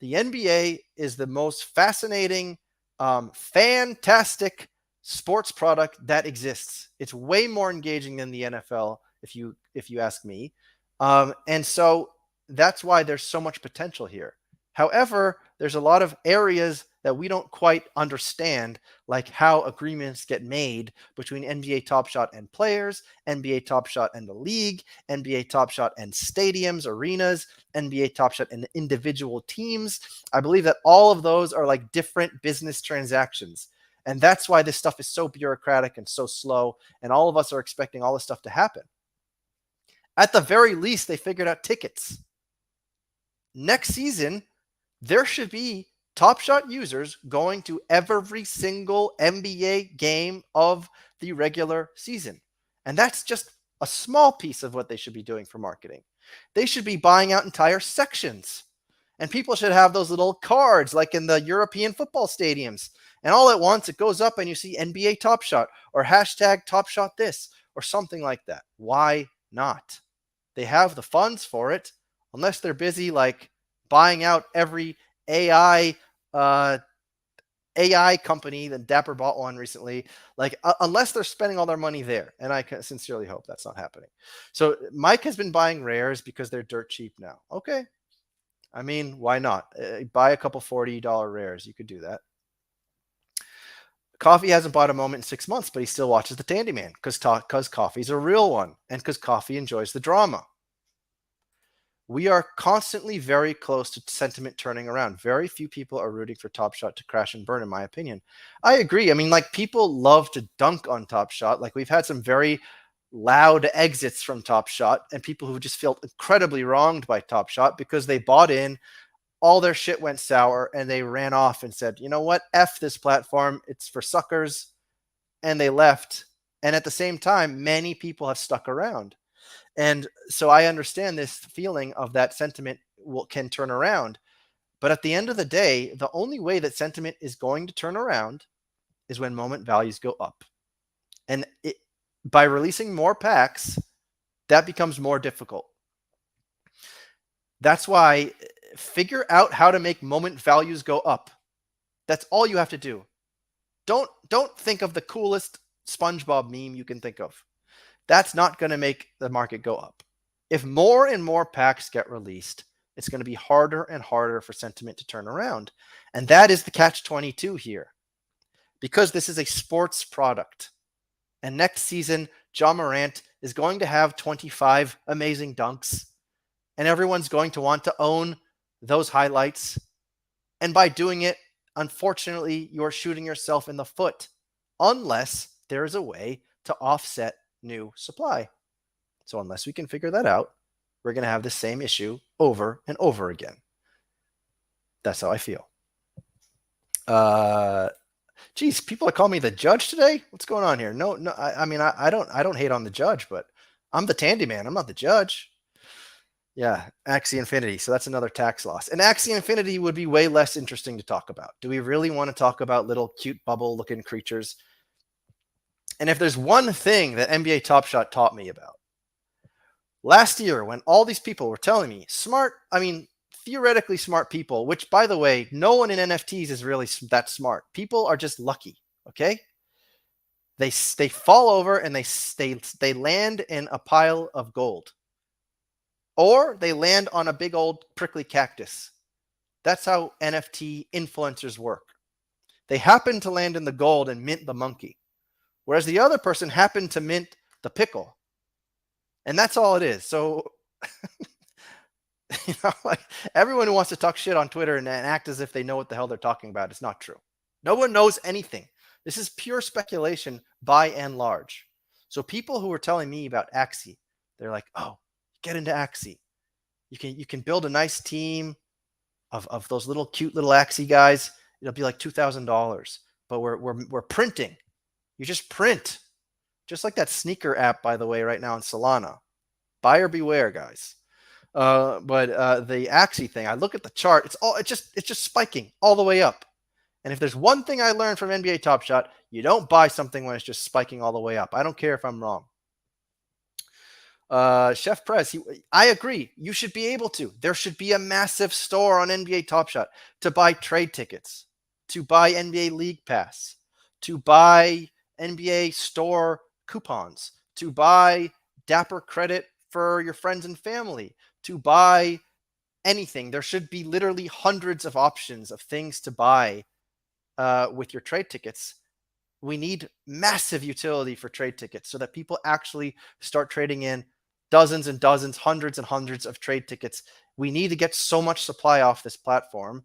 The NBA is the most fascinating, fantastic sports product that exists. It's way more engaging than the NFL, if you ask me. And so that's why there's so much potential here. However, there's a lot of areas that we don't quite understand, like how agreements get made between NBA Top Shot and players, NBA Top Shot and the league, NBA Top Shot and stadiums, arenas, NBA Top Shot and individual teams. I believe that all of those are like different business transactions. And that's why this stuff is so bureaucratic and so slow. And all of us are expecting all this stuff to happen. At the very least, they figured out tickets. Next season, there should be Top Shot users going to every single NBA game of the regular season. And that's just a small piece of what they should be doing for marketing. They should be buying out entire sections. And people should have those little cards like in the European football stadiums. And all at once it goes up and you see NBA Top Shot or hashtag Top Shot this or something like that. Why not? They have the funds for it, unless they're busy like buying out every AI AI company. Then Dapper bought one recently. Like unless they're spending all their money there, and I sincerely hope that's not happening. So Mike has been buying rares because they're dirt cheap now. Okay, I mean, why not? Buy a couple $40 rares. You could do that. Coffee hasn't bought a moment in 6 months, but he still watches the Tandy Man because coffee's a real one and because coffee enjoys the drama. We are constantly very close to sentiment turning around. Very few people are rooting for Top Shot to crash and burn, in my opinion. I agree. I mean, like, people love to dunk on Top Shot. Like, we've had some very loud exits from Top Shot and people who just felt incredibly wronged by Top Shot because they bought in, all their shit went sour, and they ran off and said, you know what? F this platform. It's for suckers. And they left. And at the same time, many people have stuck around. And so I understand this feeling of that sentiment can turn around. But at the end of the day, the only way that sentiment is going to turn around is when moment values go up. And by releasing more packs, that becomes more difficult. That's why figure out how to make moment values go up. That's all you have to do. Don't think of the coolest SpongeBob meme you can think of. That's not going to make the market go up. If more and more packs get released, it's going to be harder and harder for sentiment to turn around. And that is the catch-22 here. Because this is a sports product. And next season, Ja Morant is going to have 25 amazing dunks. And everyone's going to want to own those highlights. And by doing it, unfortunately, you're shooting yourself in the foot. Unless there is a way to offset new supply. So unless we can figure that out, we're going to have the same issue over and over again. That's how I feel. Geez, people are calling me the judge today. What's going on here? No. I mean, I don't hate on the judge, but I'm the Tandy Man. I'm not the judge. Yeah, Axie Infinity. So that's another tax loss. And Axie Infinity would be way less interesting to talk about. Do we really want to talk about little cute bubble-looking creatures? And if there's one thing that NBA Top Shot taught me about, last year when all these people were telling me theoretically smart people, which, by the way, no one in NFTs is really that smart. People are just lucky, okay? They fall over and they land in a pile of gold. Or they land on a big old prickly cactus. That's how NFT influencers work. They happen to land in the gold and mint the monkey, whereas the other person happened to mint the pickle. And that's all it is. So, like, everyone who wants to talk shit on Twitter and act as if they know what the hell they're talking about, it's not true. No one knows anything. This is pure speculation by and large. So people who were telling me about Axie, they're like, oh, get into Axie. You can build a nice team of those little cute little Axie guys. It'll be like $2,000. But we're printing. You just print. Just like that sneaker app, by the way, right now in Solana. Buyer beware, guys. But the Axie thing, I look at the chart. It's just spiking all the way up. And if there's one thing I learned from NBA Top Shot, you don't buy something when it's just spiking all the way up. I don't care if I'm wrong. Chef Prez, I agree. You should be able to. There should be a massive store on NBA Top Shot to buy trade tickets, to buy NBA League Pass, to buy NBA store coupons, to buy Dapper credit for your friends and family, to buy anything. There should be literally hundreds of options of things to buy with your trade tickets. We need massive utility for trade tickets so that people actually start trading in dozens and dozens, hundreds and hundreds of trade tickets. We need to get so much supply off this platform.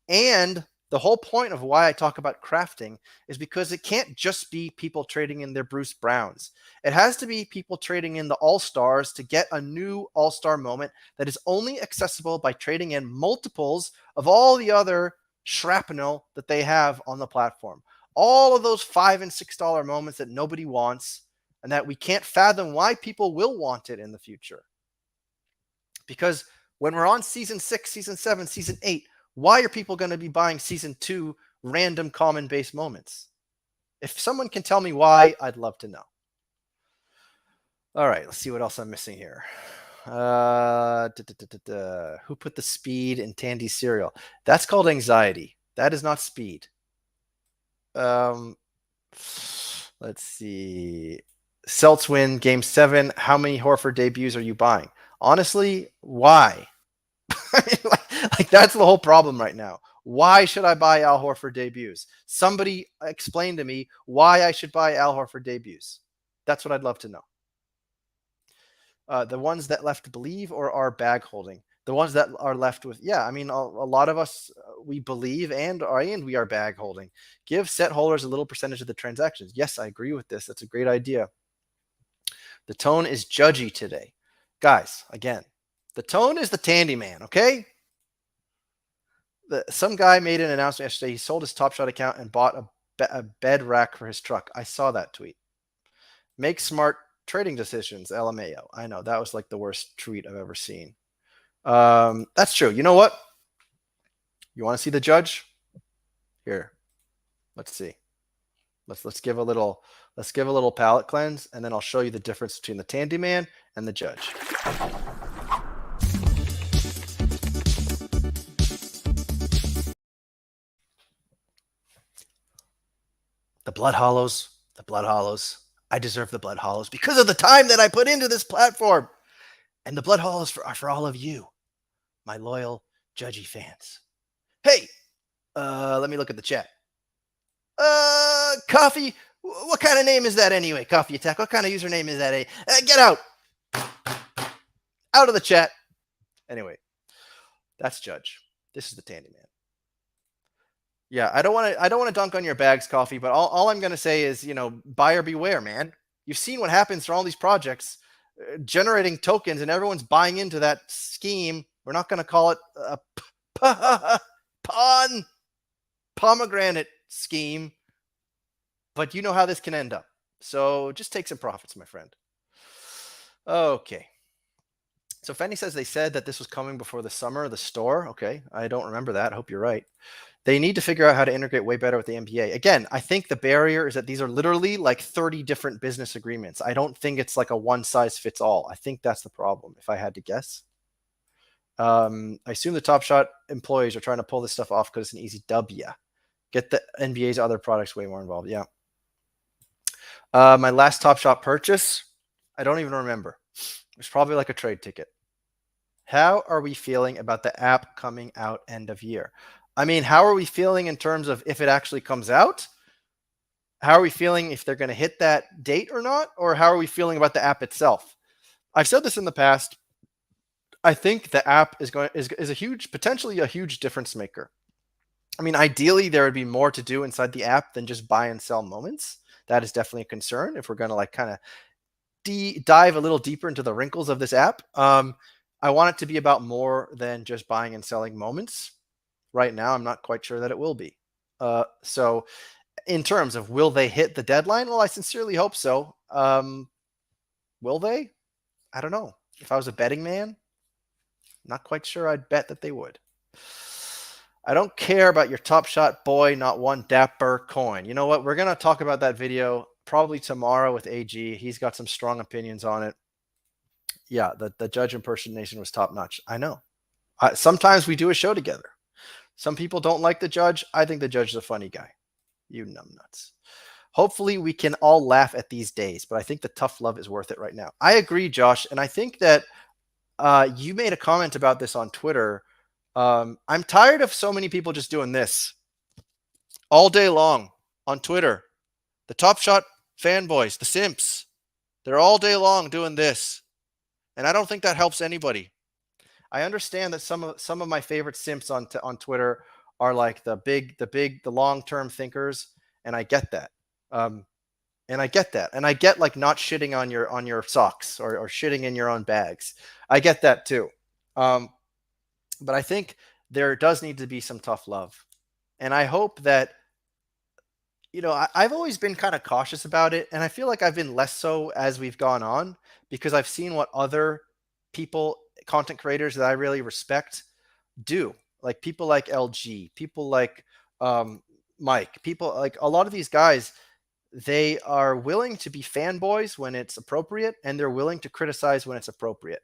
And the whole point of why I talk about crafting is because it can't just be people trading in their Bruce Browns. It has to be people trading in the All-Stars to get a new All-Star moment that is only accessible by trading in multiples of all the other shrapnel that they have on the platform. All of those $5 and $6 moments that nobody wants and that we can't fathom why people will want it in the future. Because when we're on season 6, season 7, season 8, why are people going to be buying season 2 random common base moments? If someone can tell me why, I'd love to know. All right, let's see what else I'm missing here. Who put the speed in Tandy's cereal? That's called anxiety. That is not speed. Let's see. Celts win game 7. How many Horford debuts are you buying? Honestly, why? I mean, Like, that's the whole problem right now. Why should I buy Al Horford debuts? Somebody explain to me why I should buy Al Horford debuts. That's what I'd love to know. The ones that left believe or are bag holding. The ones that are left with, yeah, I mean, a lot of us, we believe and we are bag holding. Give set holders a little percentage of the transactions. Yes, I agree with this. That's a great idea. The tone is judgy today. Guys, again, the tone is the Tandy Man, okay? Some guy made an announcement yesterday. He sold his Top Shot account and bought a bed rack for his truck. I saw that tweet. Make smart trading decisions, LMAO. I know, that was like the worst tweet I've ever seen. That's true. You know what? You want to see the judge? Here, let's see. Let's give a little palate cleanse, and then I'll show you the difference between the Tandy Man and the judge. The Blood Hollows, the Blood Hollows. I deserve the Blood Hollows because of the time that I put into this platform. And the Blood Hollows are for all of you, my loyal judgy fans. Hey, let me look at the chat. Coffee, what kind of name is that anyway? Coffee Attack, what kind of username is that? Get out. Out of the chat. Anyway, that's Judge. This is the Tandy Man. Yeah, I don't want to dunk on your bags, Coffee, but all I'm going to say is, buyer beware, man. You've seen what happens for all these projects generating tokens, and everyone's buying into that scheme. We're not going to call it a pomegranate scheme, but you know how this can end up. So just take some profits, my friend. Okay. So Fanny says they said that this was coming before the summer of the store. Okay, I don't remember that. I hope you're right. They need to figure out how to integrate way better with the NBA. Again, I think the barrier is that these are literally like 30 different business agreements. I don't think it's like a one size fits all. I think that's the problem, if I had to guess. I assume the Top Shot employees are trying to pull this stuff off because it's an easy W. Get the NBA's other products way more involved. Yeah. My last Top Shot purchase, I don't even remember. It was probably like a trade ticket. How are we feeling about the app coming out end of year? I mean, how are we feeling in terms of if it actually comes out? How are we feeling if they're going to hit that date or not? Or how are we feeling about the app itself? I've said this in the past. I think the app is potentially a huge difference maker. I mean, ideally, there would be more to do inside the app than just buy and sell moments. That is definitely a concern if we're going to like kind of dive a little deeper into the wrinkles of this app. I want it to be about more than just buying and selling moments. Right now, I'm not quite sure that it will be. So in terms of will they hit the deadline? Well, I sincerely hope so. Will they? I don't know. If I was a betting man, not quite sure I'd bet that they would. I don't care about your Top Shot boy, not one dapper coin. You know what? We're going to talk about that video probably tomorrow with AG. He's got some strong opinions on it. Yeah, the judge impersonation was top notch. I know. Sometimes we do a show together. Some people don't like the judge. I think the judge is a funny guy. You numbnuts. Hopefully we can all laugh at these days, but I think the tough love is worth it right now. I agree, Josh. And I think that you made a comment about this on Twitter. I'm tired of so many people just doing this all day long on Twitter. The Top Shot fanboys, the simps, they're all day long doing this. And I don't think that helps anybody. I understand that some of my favorite simps on Twitter are like the long-term thinkers, and I get that. And I get like not shitting on your socks or shitting in your own bags. I get that too. But I think there does need to be some tough love. And I hope that, I've always been kind of cautious about it. And I feel like I've been less so as we've gone on because I've seen what other people, content creators that I really respect do. Like people like LG, people like Mike, people like a lot of these guys, they are willing to be fanboys when it's appropriate, and they're willing to criticize when it's appropriate.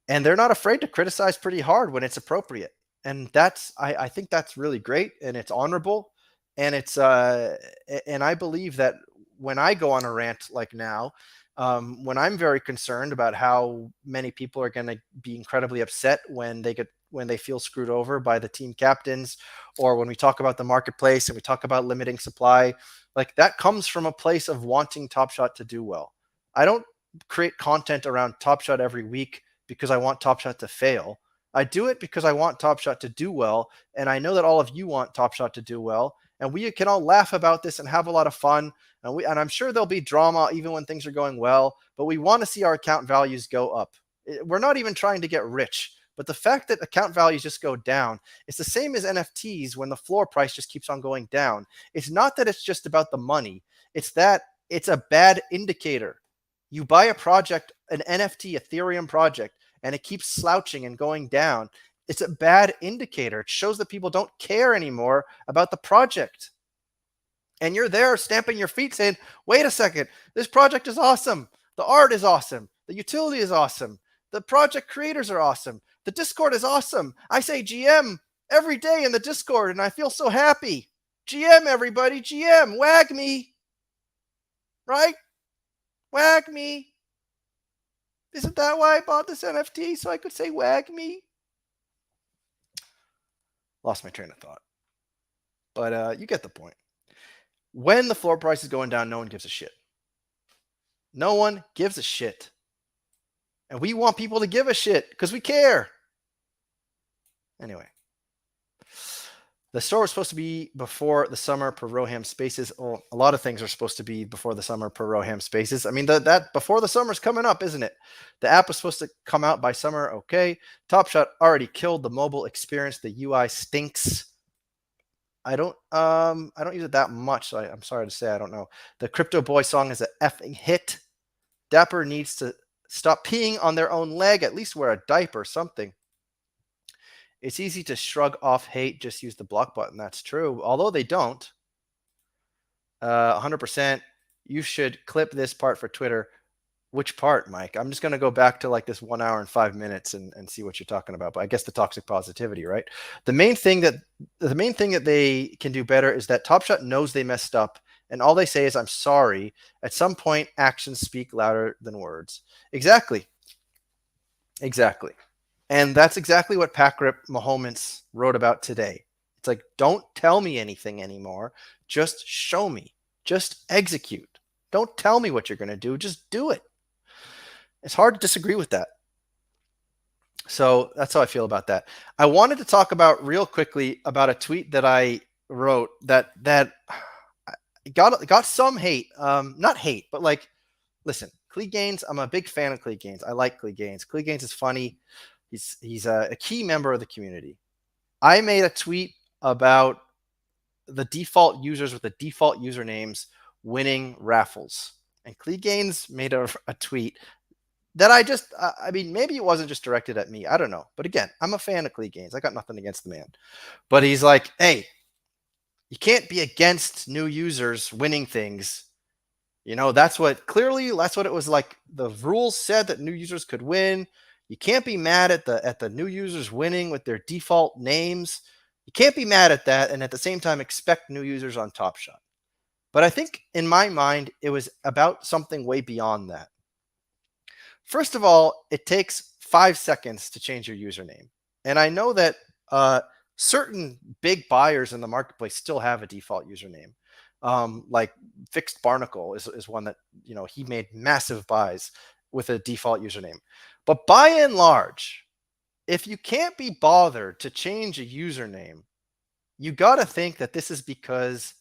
And they're not afraid to criticize pretty hard when it's appropriate. And I think that's really great, and it's honorable. And and I believe that when I go on a rant like now, when I'm very concerned about how many people are going to be incredibly upset when they get when they feel screwed over by the team captains, or when we talk about the marketplace and we talk about limiting supply, like that comes from a place of wanting Top Shot to do well. I don't create content around Top Shot every week because I want Top Shot to fail. I do it because I want Top Shot to do well, and I know that all of you want Top Shot to do well, and we can all laugh about this and have a lot of fun. And I'm sure there'll be drama even when things are going well, but we want to see our account values go up. We're not even trying to get rich, but the fact that account values just go down, it's the same as NFTs when the floor price just keeps on going down. It's not that it's just about the money, it's that it's a bad indicator. You buy a project, an NFT Ethereum project, and it keeps slouching and going down. It's a bad indicator. It shows that people don't care anymore about the project. And you're there stamping your feet saying, wait a second, this project is awesome. The art is awesome. The utility is awesome. The project creators are awesome. The Discord is awesome. I say GM every day in the Discord, and I feel so happy. GM, everybody, GM, wag me. Right? Wag me. Isn't that why I bought this NFT? So I could say wag me? Lost my train of thought. But you get the point. When the floor price is going down, no one gives a shit. No one gives a shit. And we want people to give a shit because we care. Anyway. The store was supposed to be before the summer per Roham Spaces. Oh, a lot of things are supposed to be before the summer per Roham Spaces. I mean, that before the summer's coming up, isn't it? The app was supposed to come out by summer. Okay. Top Shot already killed the mobile experience. The UI stinks. I don't use it that much, so I'm sorry to say I don't know. The Crypto Boy song is an effing hit. Dapper needs to stop peeing on their own leg, at least wear a diaper or something. It's easy to shrug off hate, just use the block button. That's true, although they don't. 100%. You should clip this part for Twitter. Which part, Mike? I'm just going to go back to like this 1 hour and 5 minutes and see what you're talking about. But I guess the toxic positivity, right? The main thing that they can do better is that Top Shot knows they messed up, and all they say is "I'm sorry." At some point, actions speak louder than words. Exactly. And that's exactly what Packrip Mahomans wrote about today. It's like, don't tell me anything anymore. Just show me. Just execute. Don't tell me what you're going to do. Just do it. It's hard to disagree with that. So that's how I feel about that. I wanted to talk about real quickly about a tweet that I wrote that got some hate. Not hate, but like, listen, Clegains, I'm a big fan of Clegains. I like Clegains. Clegains is funny. He's a key member of the community. I made a tweet about the default users with the default usernames winning raffles. And Clegains made a tweet that I mean, maybe it wasn't just directed at me. I don't know. But again, I'm a fan of Clegains. I got nothing against the man. But he's like, hey, you can't be against new users winning things. You know, that's what it was like. The rules said that new users could win. You can't be mad at the new users winning with their default names. You can't be mad at that and at the same time expect new users on Top Shot. But I think in my mind, it was about something way beyond that. First of all, it takes 5 seconds to change your username. And I know that certain big buyers in the marketplace still have a default username. Like Fixed Barnacle is one that, you know, he made massive buys with a default username. But by and large, if you can't be bothered to change a username, you got to think that this is because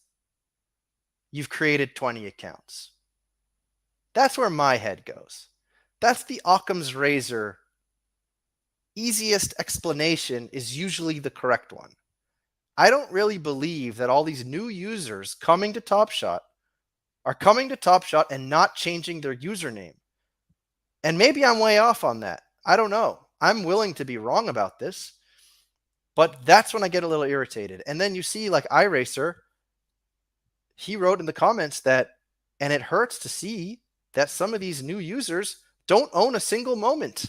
you've created 20 accounts. That's where my head goes. That's the Occam's razor. Easiest explanation is usually the correct one. I don't really believe that all these new users coming to Top Shot are coming to Top Shot and not changing their username. And maybe I'm way off on that. I don't know. I'm willing to be wrong about this. But that's when I get a little irritated. And then you see like iRacer, he wrote in the comments that, and it hurts to see that some of these new users don't own a single moment.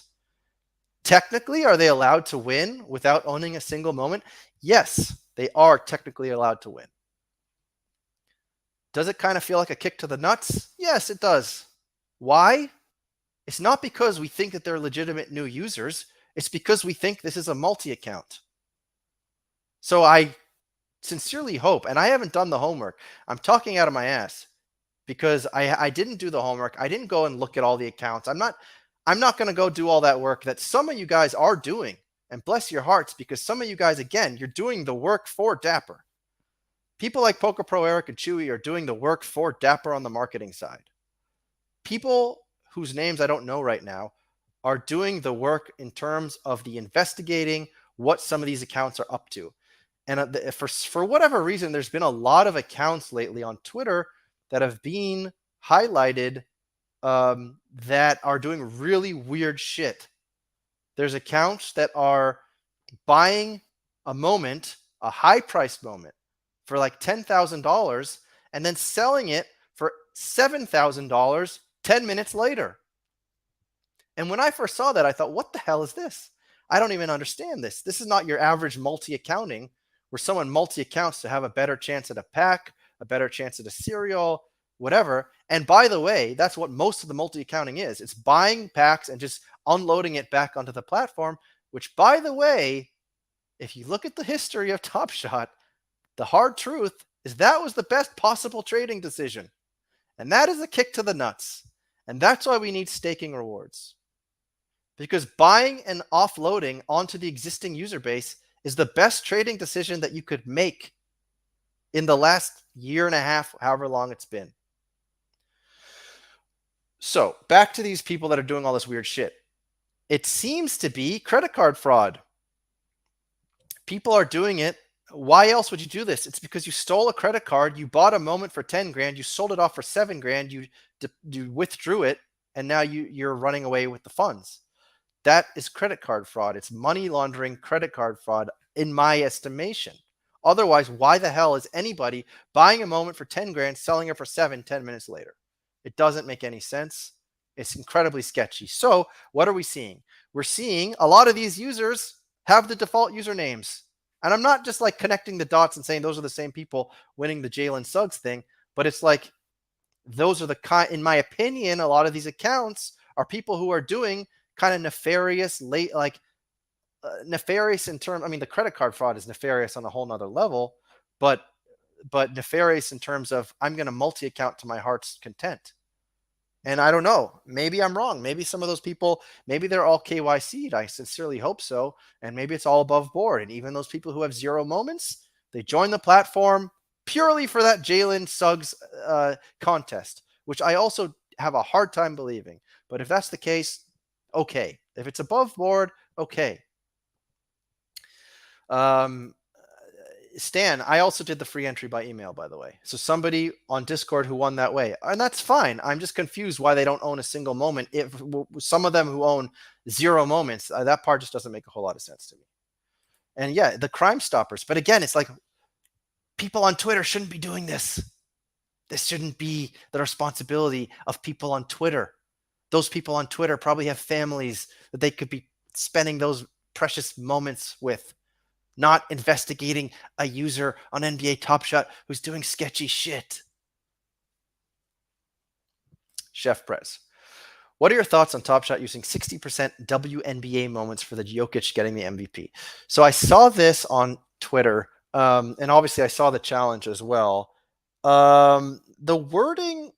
Technically, are they allowed to win without owning a single moment? Yes, they are technically allowed to win. Does it kind of feel like a kick to the nuts? Yes, it does. Why? It's not because we think that they're legitimate new users. It's because we think this is a multi-account. So I sincerely hope, and I haven't done the homework. I'm talking out of my ass because I didn't do the homework. I didn't go and look at all the accounts. I'm not going to go do all that work that some of you guys are doing. And bless your hearts, because some of you guys, again, you're doing the work for Dapper. People like Poker Pro Eric and Chewy are doing the work for Dapper on the marketing side. People whose names I don't know right now are doing the work in terms of the investigating what some of these accounts are up to. And for whatever reason, there's been a lot of accounts lately on Twitter that have been highlighted that are doing really weird shit. There's accounts that are buying a moment, a high price moment, for like $10,000 and then selling it for $7,000 10 minutes later. And when I first saw that, I thought, what the hell is this? I don't even understand this. This is not your average multi-accounting where someone multi-accounts to have a better chance at a pack, a better chance at a serial, whatever. And by the way, that's what most of the multi-accounting is. It's buying packs and just unloading it back onto the platform, which, by the way, if you look at the history of Top Shot, the hard truth is that was the best possible trading decision. And that is a kick to the nuts. And that's why we need staking rewards. Because buying and offloading onto the existing user base is the best trading decision that you could make in the last year and a half, however long it's been. So back to these people that are doing all this weird shit. It seems to be credit card fraud. People are doing it. Why else would you do this? It's because you stole a credit card, you bought a moment for 10 grand, you sold it off for 7 grand, you withdrew it, and now you're running away with the funds. That is credit card fraud. It's money laundering credit card fraud, in my estimation. Otherwise, why the hell is anybody buying a moment for 10 grand, selling it for 7, 10 minutes later? It doesn't make any sense. It's incredibly sketchy. So what are we seeing? We're seeing a lot of these users have the default usernames. And I'm not just like connecting the dots and saying those are the same people winning the Jalen Suggs thing, but it's like those are the kind, in my opinion, a lot of these accounts are people who are doing kind of nefarious, nefarious in terms. I mean, the credit card fraud is nefarious on a whole nother level, but nefarious in terms of I'm going to multi-account to my heart's content. And I don't know, maybe I'm wrong. Maybe some of those people, maybe they're all KYC'd. I sincerely hope so. And maybe it's all above board. And even those people who have 0 moments, they join the platform purely for that Jalen Suggs contest, which I also have a hard time believing. But if that's the case, okay. If it's above board, okay. Stan, I also did the free entry by email, by the way. So somebody on Discord who won that way. And that's fine. I'm just confused why they don't own a single moment. If some of them who own 0 moments, that part just doesn't make a whole lot of sense to me. And yeah, the Crime Stoppers. But again, it's like people on Twitter shouldn't be doing this. This shouldn't be the responsibility of people on Twitter. Those people on Twitter probably have families that they could be spending those precious moments with, not investigating a user on NBA Top Shot who's doing sketchy shit. Chef Press. What are your thoughts on Top Shot using 60% WNBA moments for the Jokic getting the MVP? So I saw this on Twitter, and obviously I saw the challenge as well. The wording,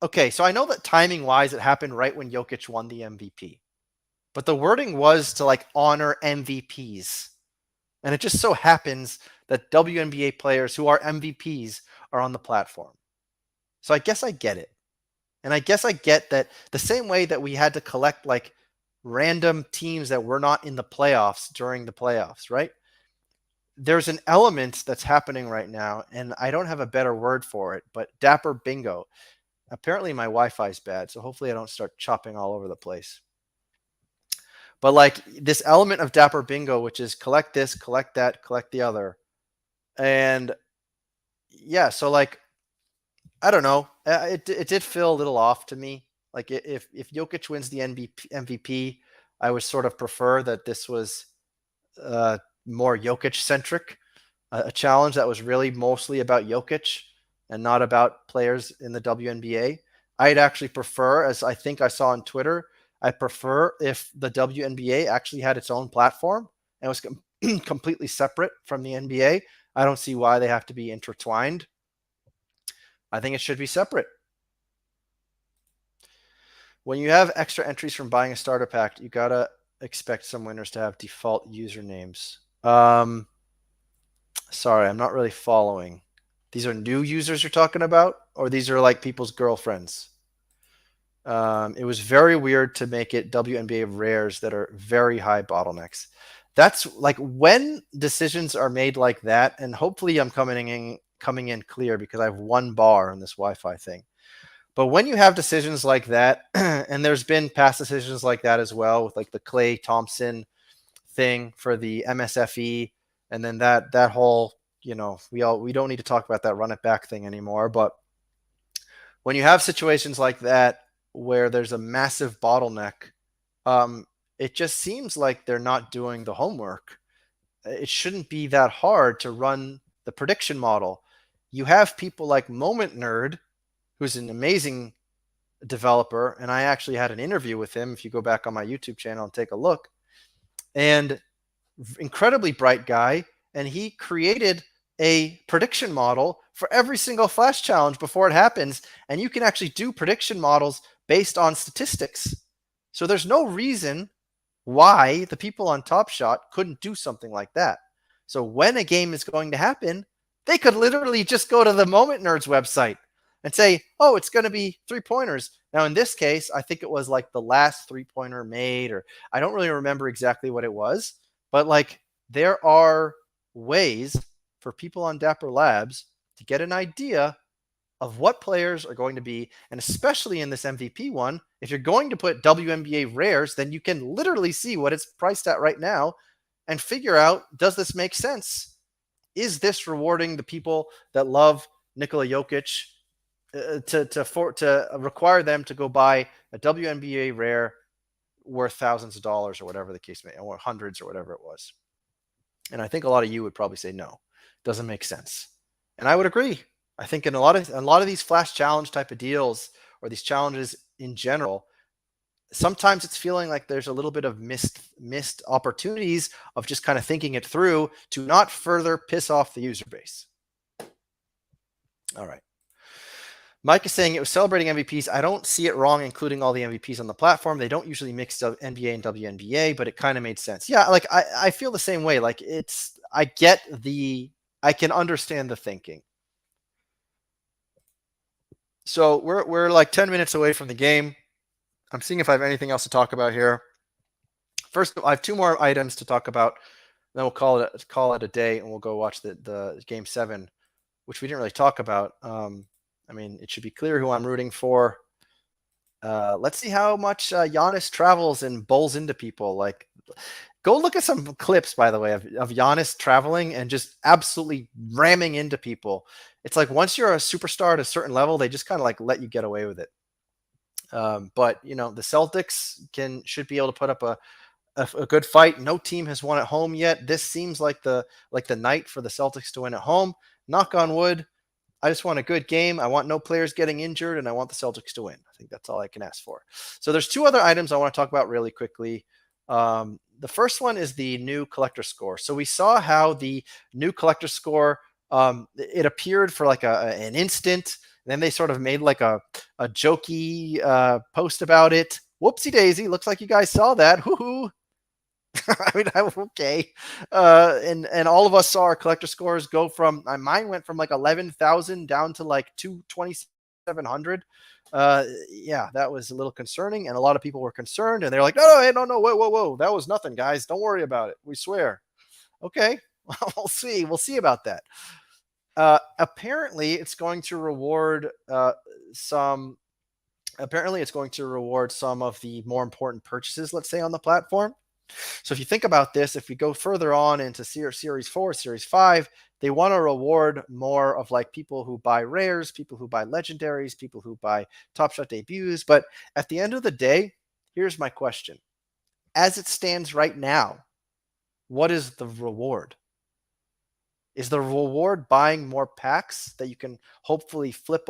okay, so I know that timing-wise it happened right when Jokic won the MVP. But the wording was to like honor MVPs. And it just so happens that WNBA players who are MVPs are on the platform. So I guess I get it. And I guess I get that the same way that we had to collect like random teams that were not in the playoffs during the playoffs, right? There's an element that's happening right now, and I don't have a better word for it, but Dapper Bingo. Apparently my Wi-Fi is bad, so hopefully I don't start chopping all over the place. But like this element of Dapper Bingo, which is collect this, collect that, collect the other. And yeah, so like, I don't know. It did feel a little off to me. Like if Jokic wins the MVP, I would sort of prefer that this was more Jokic centric, a challenge that was really mostly about Jokic and not about players in the WNBA. I'd actually prefer, as I think I saw on Twitter, I prefer if the WNBA actually had its own platform and was completely separate from the NBA. I don't see why they have to be intertwined. I think it should be separate. When you have extra entries from buying a starter pack, you gotta expect some winners to have default usernames. Sorry, I'm not really following. These are new users you're talking about, or these are like people's girlfriends? It was very weird to make it WNBA rares that are very high bottlenecks. That's like when decisions are made like that, and hopefully I'm coming in clear because I have one bar on this Wi-Fi thing. But when you have decisions like that, and there's been past decisions like that as well, with like the Clay Thompson thing for the MSFE, and then that whole, we don't need to talk about that run it back thing anymore. But when you have situations like that where there's a massive bottleneck, it just seems like they're not doing the homework. It shouldn't be that hard to run the prediction model. You have people like Moment Nerd, who's an amazing developer, and I actually had an interview with him. If you go back on my YouTube channel and take a look, and incredibly bright guy, and he created a prediction model for every single flash challenge before it happens, and you can actually do prediction models based on statistics. So there's no reason why the people on Top Shot couldn't do something like that. So when a game is going to happen, they could literally just go to the Moment Nerds website and say, oh, it's going to be 3-pointers. Now, in this case, I think it was like the last 3-pointer made, or I don't really remember exactly what it was, but like there are ways for people on Dapper Labs to get an idea of what players are going to be, and especially in this MVP one, if you're going to put WNBA rares, then you can literally see what it's priced at right now and figure out, does this make sense? Is this rewarding the people that love Nikola Jokic to require them to go buy a WNBA rare worth thousands of dollars or whatever the case may be, or hundreds or whatever it was? And I think a lot of you would probably say no, doesn't make sense. And I would agree. I think in a lot of these flash challenge type of deals, or these challenges in general, sometimes it's feeling like there's a little bit of missed opportunities of just kind of thinking it through to not further piss off the user base. All right. Mike is saying it was celebrating MVPs. I don't see it wrong including all the MVPs on the platform. They don't usually mix NBA and WNBA, but it kind of made sense. Yeah, like I feel the same way. Like I can understand the thinking. So we're like 10 minutes away from the game. I'm seeing if I have anything else to talk about here. First, I have 2 more items to talk about. Then we'll call it a day, and we'll go watch the game 7, which we didn't really talk about. I mean, it should be clear who I'm rooting for. Let's see how much Giannis travels and bowls into people. Like, go look at some clips, by the way, of Giannis traveling and just absolutely ramming into people. It's like once you're a superstar at a certain level, they just kind of like let you get away with it. But the Celtics should be able to put up a good fight. No team has won at home yet. This seems like the night for the Celtics to win at home. Knock on wood. I just want a good game. I want no players getting injured, and I want the Celtics to win. I think that's all I can ask for. So there's 2 other items I want to talk about really quickly. The first one is the new collector score. So we saw how the new collector score, it appeared for like an instant. Then they sort of made like a jokey post about it. Whoopsie daisy. Looks like you guys saw that. Woohoo. I mean, okay. And all of us saw our collector scores go from, mine went from like 11,000 down to like 2,700. Yeah, that was a little concerning, and a lot of people were concerned, and they're like, no, whoa, that was nothing, guys. Don't worry about it. We swear. Okay, we'll see about that. Apparently, it's going to reward some of the more important purchases, let's say, on the platform. So if you think about this, if we go further on into Series 4, Series 5, they want to reward more of like people who buy rares, people who buy legendaries, people who buy Top Shot debuts. But at the end of the day, here's my question. As it stands right now, what is the reward? Is the reward buying more packs that you can hopefully flip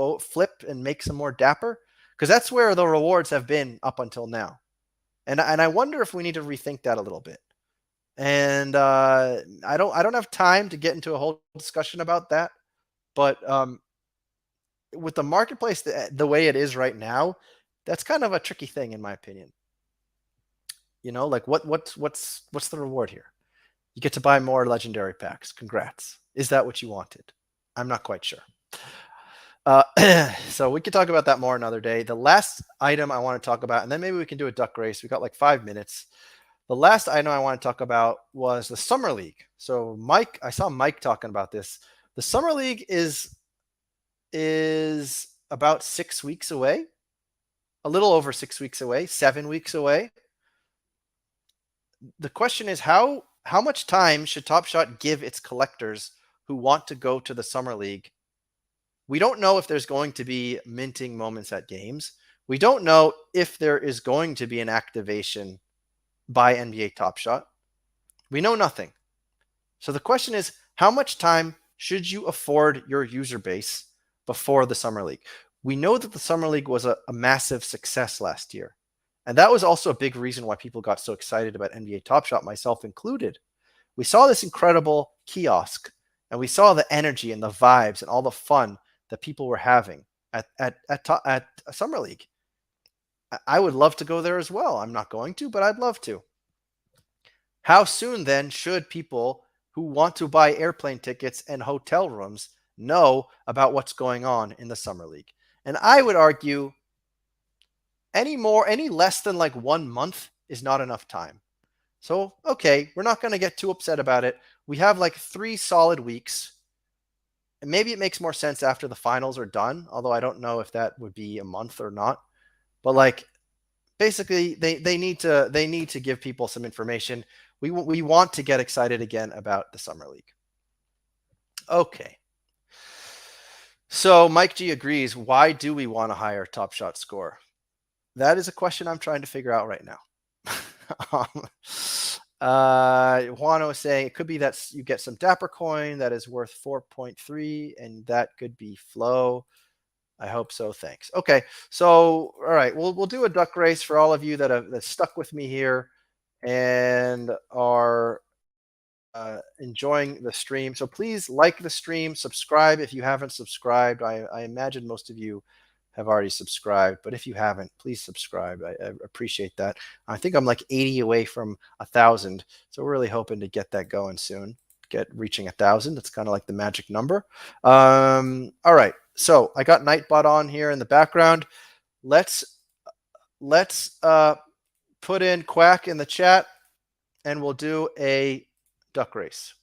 and make some more dapper? Because that's where the rewards have been up until now. And I wonder if we need to rethink that a little bit. And I don't have time to get into a whole discussion about that. But with the marketplace the way it is right now, that's kind of a tricky thing in my opinion. Like what's the reward here? You get to buy more legendary packs. Congrats. Is that what you wanted? I'm not quite sure. So we could talk about that more another day. The last item I want to talk about, and then maybe we can do a duck race. We got like 5 minutes. The last item I want to talk about was the Summer League. So Mike, I saw Mike talking about this. The Summer League is about 6 weeks away, a little over 6 weeks away, 7 weeks away. The question is how much time should Top Shot give its collectors who want to go to the Summer League? We don't know if there's going to be minting moments at games. We don't know if there is going to be an activation by NBA Top Shot. We know nothing. So the question is, how much time should you afford your user base before the Summer League? We know that the Summer League was a massive success last year. And that was also a big reason why people got so excited about NBA Top Shot, myself included. We saw this incredible kiosk, and we saw the energy and the vibes and all the fun that people were having at Summer League. I would love to go there as well. I'm not going to, but I'd love to. How soon then should people who want to buy airplane tickets and hotel rooms know about what's going on in the Summer League? And I would argue any less than like 1 month is not enough time. So, okay, we're not going to get too upset about it. We have like 3 solid weeks. And maybe it makes more sense after the finals are done, although I don't know if that would be a month or not. But like basically they need to give people some information. We want to get excited again about the Summer League. Okay. So Mike G agrees. Why do we want a higher Top Shot score? That is a question I'm trying to figure out right now. Juano is saying it could be that you get some Dapper coin that is worth 4.3, and that could be flow. I hope so. Thanks. Okay, so all right, we'll do a duck race for all of you that stuck with me here and are enjoying the stream. So please like the stream, subscribe if you haven't subscribed. I imagine most of you have already subscribed, but if you haven't, please subscribe. I appreciate that. I think I'm like 80 away from 1,000, so we're really hoping to get that going soon. Reaching 1,000. It's kind of like the magic number. All right, so I got Nightbot on here in the background. Let's put in Quack in the chat, and we'll do a duck race.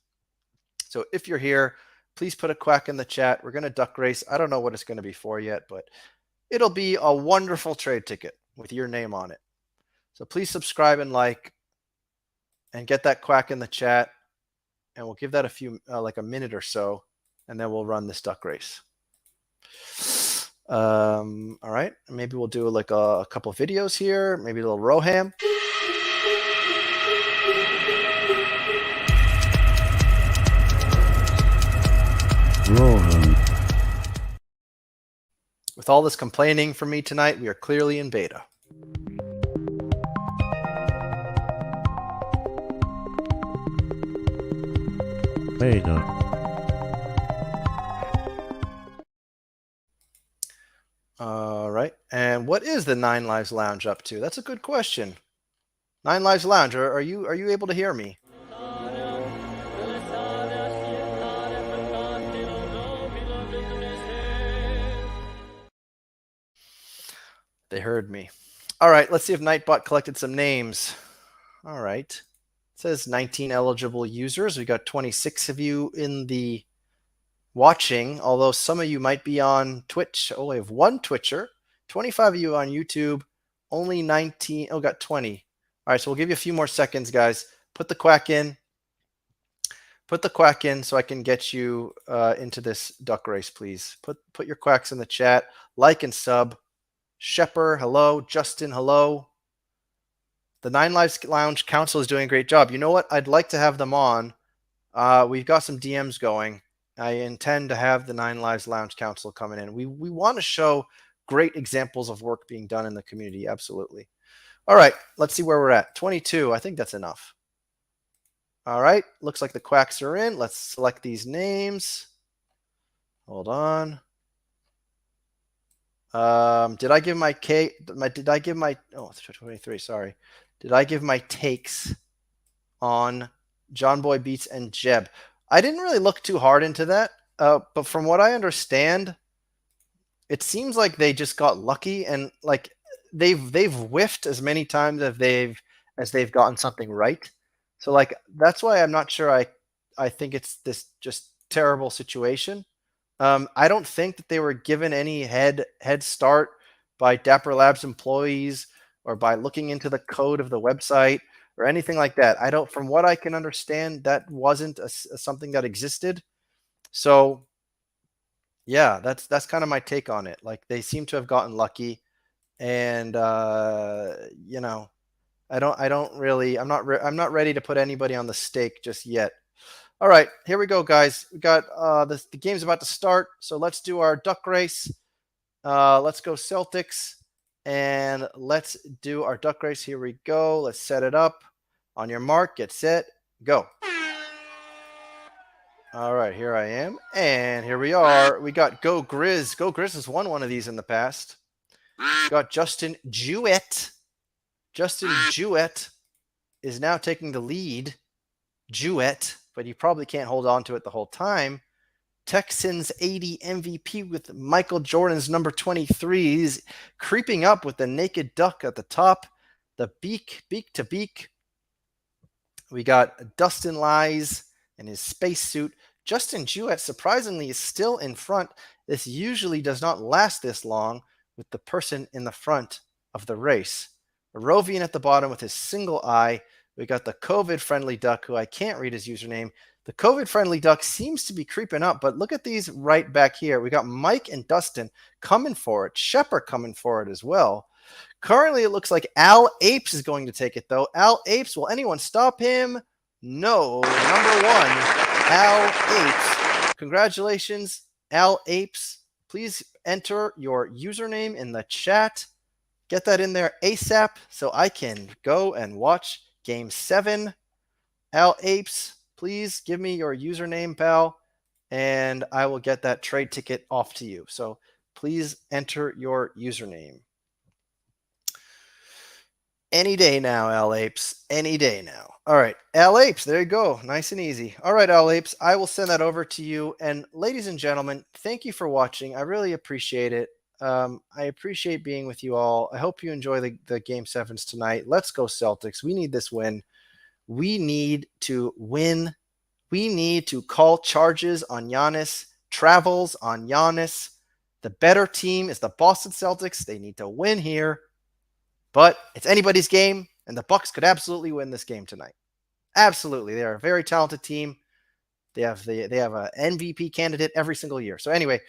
So if you're here, please put a Quack in the chat. We're going to duck race. I don't know what it's going to be for yet, but it'll be a wonderful trade ticket with your name on it. So please subscribe and like, and get that Quack in the chat, and we'll give that a few, like a minute or so, and then we'll run this duck race. All right, maybe we'll do like a couple of videos here, maybe a little Roham. Rohan. With all this complaining from me tonight, we are clearly in beta. Beta. All right, and what is the Nine Lives Lounge up to? That's a good question. Nine Lives Lounge, are you able to hear me? They heard me. All right, let's see if Nightbot collected some names. All right. It says 19 eligible users. We got 26 of you in the watching, although some of you might be on Twitch. Oh, we have 1 Twitcher. 25 of you on YouTube. Only 19. Oh, got 20. All right, so we'll give you a few more seconds, guys. Put the Quack in. Put the Quack in so I can get you into this duck race, please. Put your Quacks in the chat. Like and sub. Shepper, hello. Justin, hello. The Nine Lives Lounge Council is doing a great job. You know what? I'd like to have them on. We've got some DMs going. I intend to have the Nine Lives Lounge Council coming in. We want to show great examples of work being done in the community. Absolutely. All right, let's see where we're at. 22. I think that's enough. All right, looks like the quacks are in. Let's select these names. Hold on. Did I give my did I give my, oh, 23, sorry. Did I give my takes on John Boy Beats and Jeb? I didn't really look too hard into that, but from what I understand, it seems like they just got lucky and like they've whiffed as many times as they've gotten something right. So like that's why I'm not sure I think it's this just terrible situation. I don't think that they were given any head start by Dapper Labs employees or by looking into the code of the website or anything like that. I don't, from what I can understand, that wasn't something that existed. So yeah, that's kind of my take on it. Like they seem to have gotten lucky, and you know, I don't really, I'm not ready to put anybody on the stake just yet. All right, here we go, guys. We got the game's about to start, so let's do our duck race. Let's go Celtics, and let's do our duck race. Here we go. Let's set it up. On your mark, get set, go. All right, here I am, and here we are. We got Go Grizz. Go Grizz has won one of these in the past. We got Justin Jewett. Justin Jewett is now taking the lead. Jewett, but you probably can't hold on to it the whole time. Texans 80 MVP with Michael Jordan's number 23. He's creeping up with the naked duck at the top. The beak to beak. We got Dustin Lies in his spacesuit. Justin Jewett, surprisingly, is still in front. This usually does not last this long with the person in the front of the race. Rovian at the bottom with his single eye. We got the COVID-friendly duck, who I can't read his username. The COVID-friendly duck seems to be creeping up, but look at these right back here. We got Mike and Dustin coming for it. Shepard coming for it as well. Currently, it looks like Al Apes is going to take it, though. Al Apes, will anyone stop him? No. Number one, Al Apes. Congratulations, Al Apes. Please enter your username in the chat. Get that in there ASAP so I can go and watch Game 7. Al Apes, please give me your username, pal, and I will get that trade ticket off to you. So please enter your username. Any day now, Al Apes. Any day now. All right, Al Apes, there you go. Nice and easy. All right, Al Apes, I will send that over to you. And ladies and gentlemen, thank you for watching. I really appreciate it. I appreciate being with you all. I hope you enjoy the Game 7s tonight. Let's go Celtics. We need this win. We need to win. We need to call charges on Giannis, travels on Giannis. The better team is the Boston Celtics. They need to win here. But it's anybody's game, and the Bucks could absolutely win this game tonight. Absolutely. They are a very talented team. They have an MVP candidate every single year. So anyway,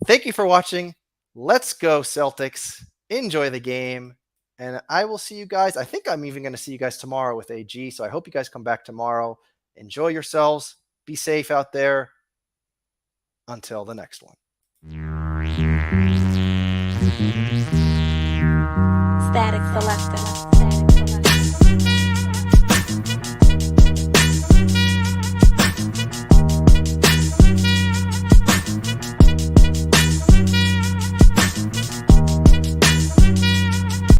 thank you for watching. Let's go Celtics. Enjoy the game. And I will see you guys. I think I'm even going to see you guys tomorrow with AG. So I hope you guys come back tomorrow. Enjoy yourselves. Be safe out there. Until the next one. Static Selector.